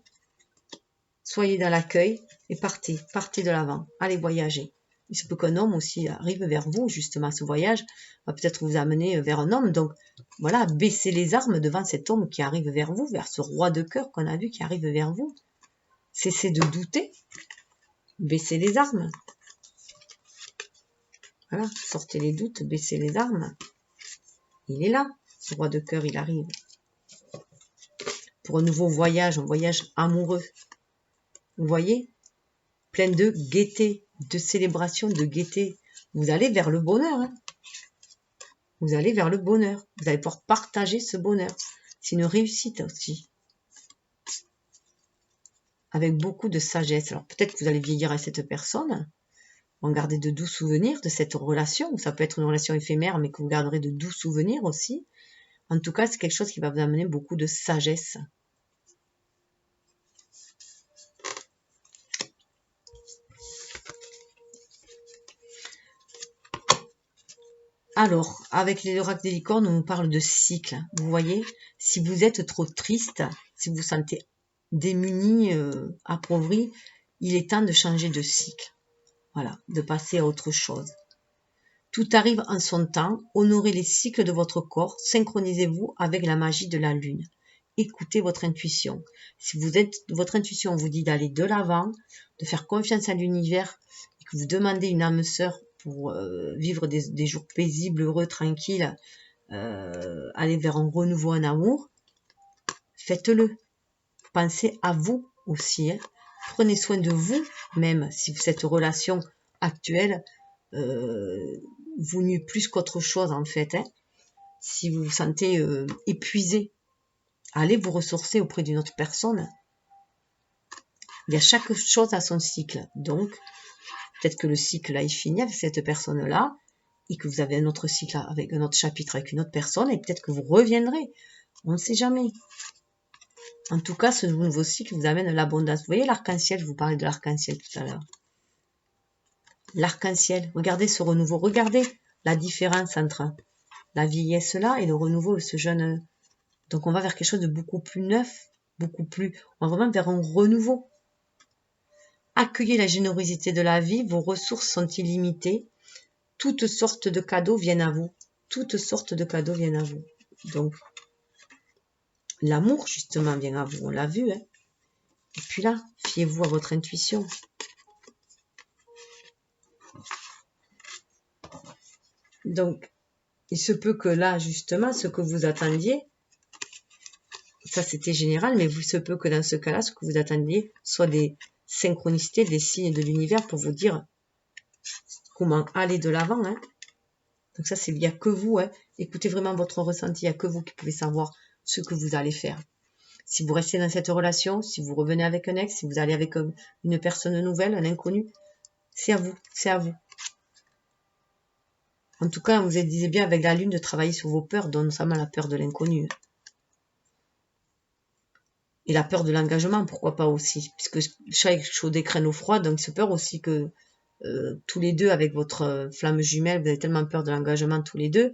soyez dans l'accueil et partez de l'avant. Allez voyager. Il se peut qu'un homme aussi arrive vers vous, justement, ce voyage va peut-être vous amener vers un homme. Donc, voilà, baissez les armes devant cet homme qui arrive vers vous, vers ce roi de cœur qu'on a vu qui arrive vers vous. Cessez de douter, baissez les armes. Voilà, sortez les doutes, baissez les armes. Il est là, ce roi de cœur, il arrive. Pour un nouveau voyage, un voyage amoureux. Vous voyez, plein de gaieté, de célébration, de gaieté. Vous allez vers le bonheur. Hein. Vous allez vers le bonheur. Vous allez pouvoir partager ce bonheur. C'est une réussite aussi. Avec beaucoup de sagesse. Alors peut-être que vous allez vieillir avec cette personne. En garder de doux souvenirs de cette relation. Ou ça peut être une relation éphémère, mais que vous garderez de doux souvenirs aussi. En tout cas, c'est quelque chose qui va vous amener beaucoup de sagesse. Alors, avec les oracles des licornes, on nous parle de cycle. Vous voyez, si vous êtes trop triste, si vous vous sentez démuni, appauvri, il est temps de changer de cycle. Voilà, de passer à autre chose. Tout arrive en son temps. Honorez les cycles de votre corps. Synchronisez-vous avec la magie de la lune. Écoutez votre intuition. Si votre intuition vous dit d'aller de l'avant, de faire confiance à l'univers et que vous demandez une âme sœur pour vivre des jours paisibles, heureux, tranquilles, aller vers un renouveau en amour, faites-le. Pensez à vous aussi. Hein. Prenez soin de vous, même si cette relation actuelle vous nuit plus qu'autre chose en fait. Hein. Si vous vous sentez épuisé, allez vous ressourcer auprès d'une autre personne. Il y a chaque chose à son cycle. Donc, peut-être que le cycle là est fini avec cette personne-là et que vous avez un autre cycle avec un autre chapitre avec une autre personne et peut-être que vous reviendrez. On ne sait jamais. En tout cas, ce nouveau cycle vous amène l'abondance. Vous voyez l'arc-en-ciel, je vous parlais de l'arc-en-ciel tout à l'heure. L'arc-en-ciel, regardez ce renouveau, regardez la différence entre la vieillesse là et le renouveau, ce jeune. Donc on va vers quelque chose de beaucoup plus neuf, on va vraiment vers un renouveau. Accueillez la générosité de la vie, vos ressources sont illimitées, toutes sortes de cadeaux viennent à vous, toutes sortes de cadeaux viennent à vous. Donc l'amour justement vient à vous, on l'a vu. Hein. Et puis là, fiez-vous à votre intuition. Donc, il se peut que là, justement, ce que vous attendiez, ça c'était général, mais il se peut que dans ce cas-là, ce que vous attendiez soit des synchronicités, des signes de l'univers pour vous dire comment aller de l'avant. Hein. Donc ça, il n'y a que vous. Hein. Écoutez vraiment votre ressenti, il n'y a que vous qui pouvez savoir ce que vous allez faire. Si vous restez dans cette relation, si vous revenez avec un ex, si vous allez avec une personne nouvelle, un inconnu, c'est à vous, c'est à vous. En tout cas, vous disiez bien avec la lune de travailler sur vos peurs, dont notamment la peur de l'inconnu. Et la peur de l'engagement, pourquoi pas aussi. Puisque chat est chaud des crânes au froid, donc c'est peur aussi que tous les deux, avec votre flamme jumelle, vous avez tellement peur de l'engagement tous les deux,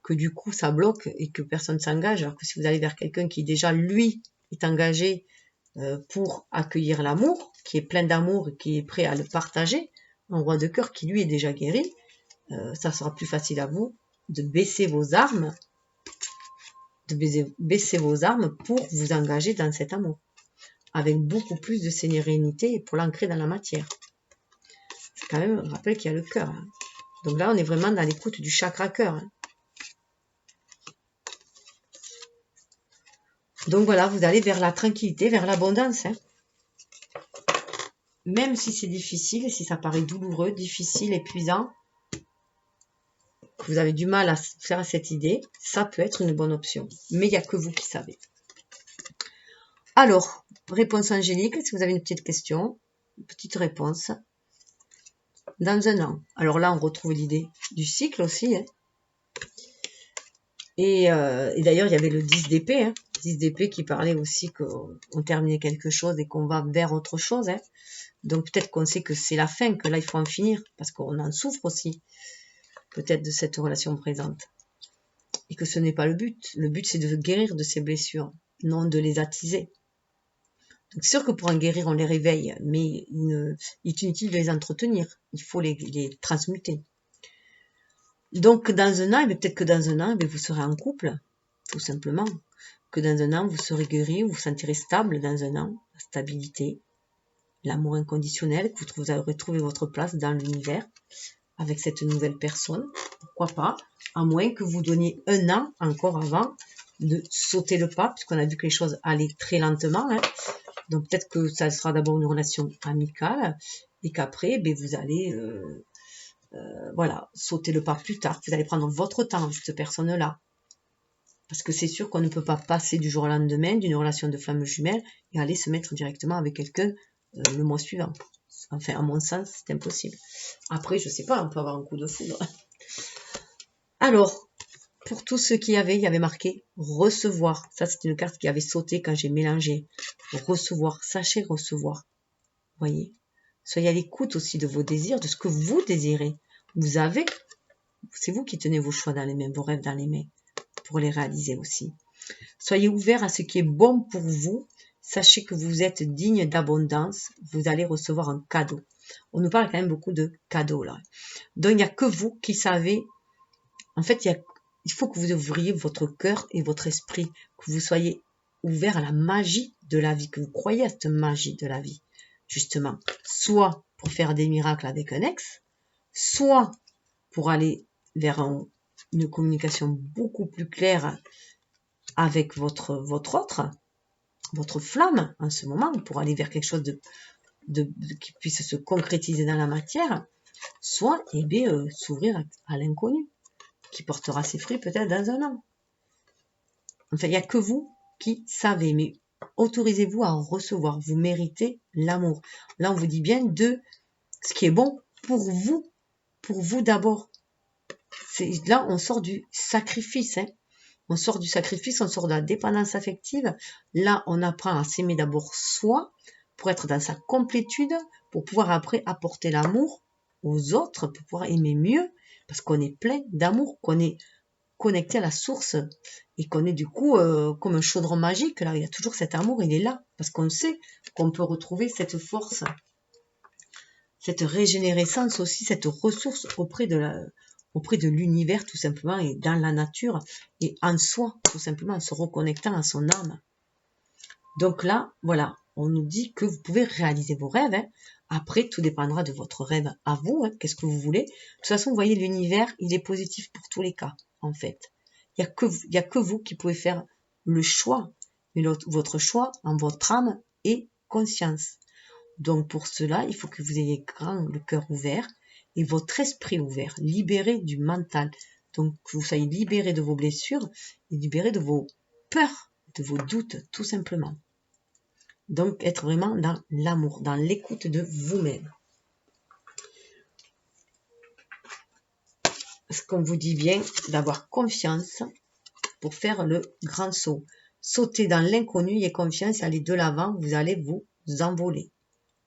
que du coup ça bloque et que personne ne s'engage. Alors que si vous allez vers quelqu'un qui déjà, lui, est engagé pour accueillir l'amour, qui est plein d'amour et qui est prêt à le partager, un roi de cœur qui lui est déjà guéri, ça sera plus facile à vous de baisser vos armes, pour vous engager dans cet amour, avec beaucoup plus de sérénité pour l'ancrer dans la matière. C'est quand même un rappel qu'il y a le cœur. Hein. Donc là, on est vraiment dans l'écoute du chakra cœur. Hein. Donc voilà, vous allez vers la tranquillité, vers l'abondance. Hein. Même si c'est difficile, si ça paraît douloureux, difficile, épuisant, que vous avez du mal à faire cette idée, ça peut être une bonne option. Mais il n'y a que vous qui savez. Alors, réponse angélique, si vous avez une petite question, une petite réponse. Dans un an. Alors là, on retrouve l'idée du cycle aussi. Hein. Et d'ailleurs, il y avait le 10 d'épée. Hein. 10 d'épée qui parlait aussi qu'on terminait quelque chose et qu'on va vers autre chose. Hein. Donc peut-être qu'on sait que c'est la fin, que là, il faut en finir. Parce qu'on en souffre aussi. Peut-être de cette relation présente. Et que ce n'est pas le but. Le but, c'est de guérir de ces blessures, non de les attiser. Donc c'est sûr que pour en guérir, on les réveille, mais il est inutile de les entretenir. Il faut les transmuter. Donc dans un an, peut-être que dans un an, vous serez en couple, tout simplement. Que dans un an, vous serez guéri, vous vous sentirez stable dans un an, la stabilité, l'amour inconditionnel, que vous aurez trouvé votre place dans l'univers avec cette nouvelle personne. Pourquoi pas, à moins que vous donniez un an encore avant de sauter le pas, puisqu'on a vu que les choses allaient très lentement. Hein. Donc peut-être que ça sera d'abord une relation amicale et qu'après, vous allez voilà, sauter le pas plus tard. Vous allez prendre votre temps avec cette personne-là. Parce que c'est sûr qu'on ne peut pas passer du jour au lendemain d'une relation de flamme jumelle et aller se mettre directement avec quelqu'un le mois suivant. Enfin, à mon sens, c'est impossible. Après, je sais pas, on peut avoir un coup de foudre. Alors, pour tous ceux qui avaient, il y avait marqué recevoir. Ça, c'est une carte qui avait sauté quand j'ai mélangé. Recevoir, sachez recevoir. Voyez. Soyez à l'écoute aussi de vos désirs, de ce que vous désirez. Vous avez, c'est vous qui tenez vos choix dans les mains, vos rêves dans les mains, pour les réaliser aussi. Soyez ouverts à ce qui est bon pour vous. Sachez que vous êtes digne d'abondance. Vous allez recevoir un cadeau. On nous parle quand même beaucoup de cadeaux là. Donc il n'y a que vous qui savez. En fait, il faut que vous ouvriez votre cœur et votre esprit, que vous soyez ouverts à la magie de la vie, que vous croyez à cette magie de la vie, justement. Soit pour faire des miracles avec un ex, soit pour aller vers une communication beaucoup plus claire avec votre flamme en ce moment, pour aller vers quelque chose qui puisse se concrétiser dans la matière, soit s'ouvrir à l'inconnu, qui portera ses fruits peut-être dans un an. Enfin, il n'y a que vous qui savez, mais autorisez-vous à en recevoir. Vous méritez l'amour. Là, on vous dit bien de ce qui est bon pour vous d'abord. Là, on sort du sacrifice. Hein. On sort du sacrifice, on sort de la dépendance affective. Là, on apprend à s'aimer d'abord soi, pour être dans sa complétude, pour pouvoir après apporter l'amour aux autres, pour pouvoir aimer mieux, parce qu'on est plein d'amour, qu'on est connecté à la source et qu'on est du coup comme un chaudron magique. Là, il y a toujours cet amour, il est là, parce qu'on sait qu'on peut retrouver cette force, cette régénérescence aussi, cette ressource auprès de l'univers tout simplement et dans la nature et en soi tout simplement en se reconnectant à son âme. Donc là, voilà, on nous dit que vous pouvez réaliser vos rêves. Hein. Après, tout dépendra de votre rêve à vous. Hein. Qu'est-ce que vous voulez? De toute façon, vous voyez, l'univers, il est positif pour tous les cas, en fait. Il n'y a que vous qui pouvez faire le choix. Mais votre choix en votre âme et conscience. Donc pour cela, il faut que vous ayez le cœur ouvert et votre esprit ouvert, libéré du mental. Donc que vous soyez libéré de vos blessures et libéré de vos peurs, de vos doutes, tout simplement. Donc être vraiment dans l'amour, dans l'écoute de vous-même. Ce qu'on vous dit bien, d'avoir confiance pour faire le grand saut. Sauter dans l'inconnu et confiance, aller de l'avant, vous allez vous envoler.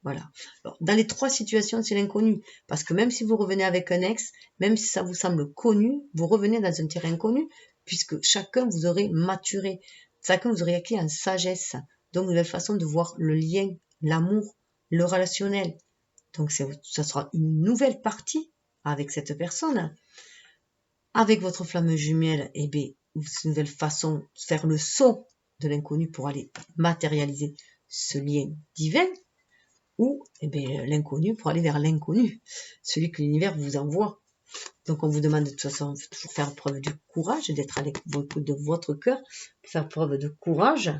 Voilà. Alors, dans les trois situations, c'est l'inconnu. Parce que même si vous revenez avec un ex, même si ça vous semble connu, vous revenez dans un terrain inconnu, puisque chacun vous aurez maturé. Chacun vous aurez acquis en sagesse. Donc, une nouvelle façon de voir le lien, l'amour, le relationnel. Donc, ça sera une nouvelle partie avec cette personne. Avec votre flamme jumelle, c'est une nouvelle façon de faire le saut de l'inconnu pour aller matérialiser ce lien divin. Ou l'inconnu pour aller vers l'inconnu, celui que l'univers vous envoie. Donc on vous demande de toute façon de toujours faire preuve de courage, d'être à l'écoute de votre cœur, faire preuve de courage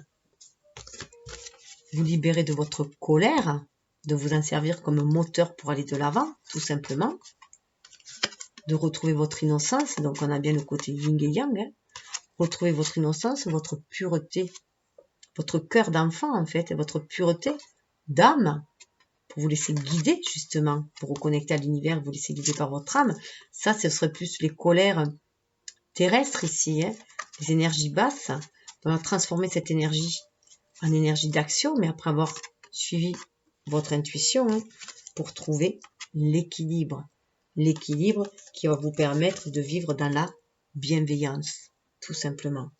vous libérer de votre colère, de vous en servir comme moteur pour aller de l'avant, tout simplement. De retrouver votre innocence, donc on a bien le côté yin et yang, hein. Retrouvez votre innocence, votre pureté, votre cœur d'enfant en fait, et votre pureté d'âme, pour vous laisser guider justement, pour vous connecter à l'univers, vous laisser guider par votre âme. Ça, ce serait plus les colères terrestres ici, hein, les énergies basses. On va transformer cette énergie en énergie d'action, mais après avoir suivi votre intuition, hein, pour trouver l'équilibre. L'équilibre qui va vous permettre de vivre dans la bienveillance, tout simplement.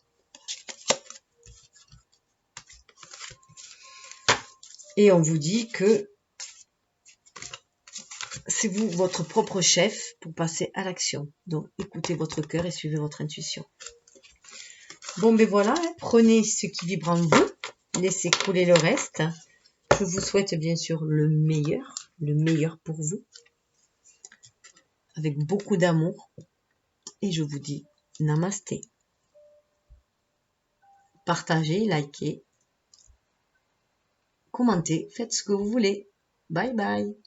Et on vous dit que c'est vous, votre propre chef, pour passer à l'action. Donc, écoutez votre cœur et suivez votre intuition. Bon, ben voilà, hein, prenez ce qui vibre en vous, laissez couler le reste. Je vous souhaite bien sûr le meilleur pour vous, avec beaucoup d'amour. Et je vous dis namasté. Partagez, likez, commentez, faites ce que vous voulez. Bye bye.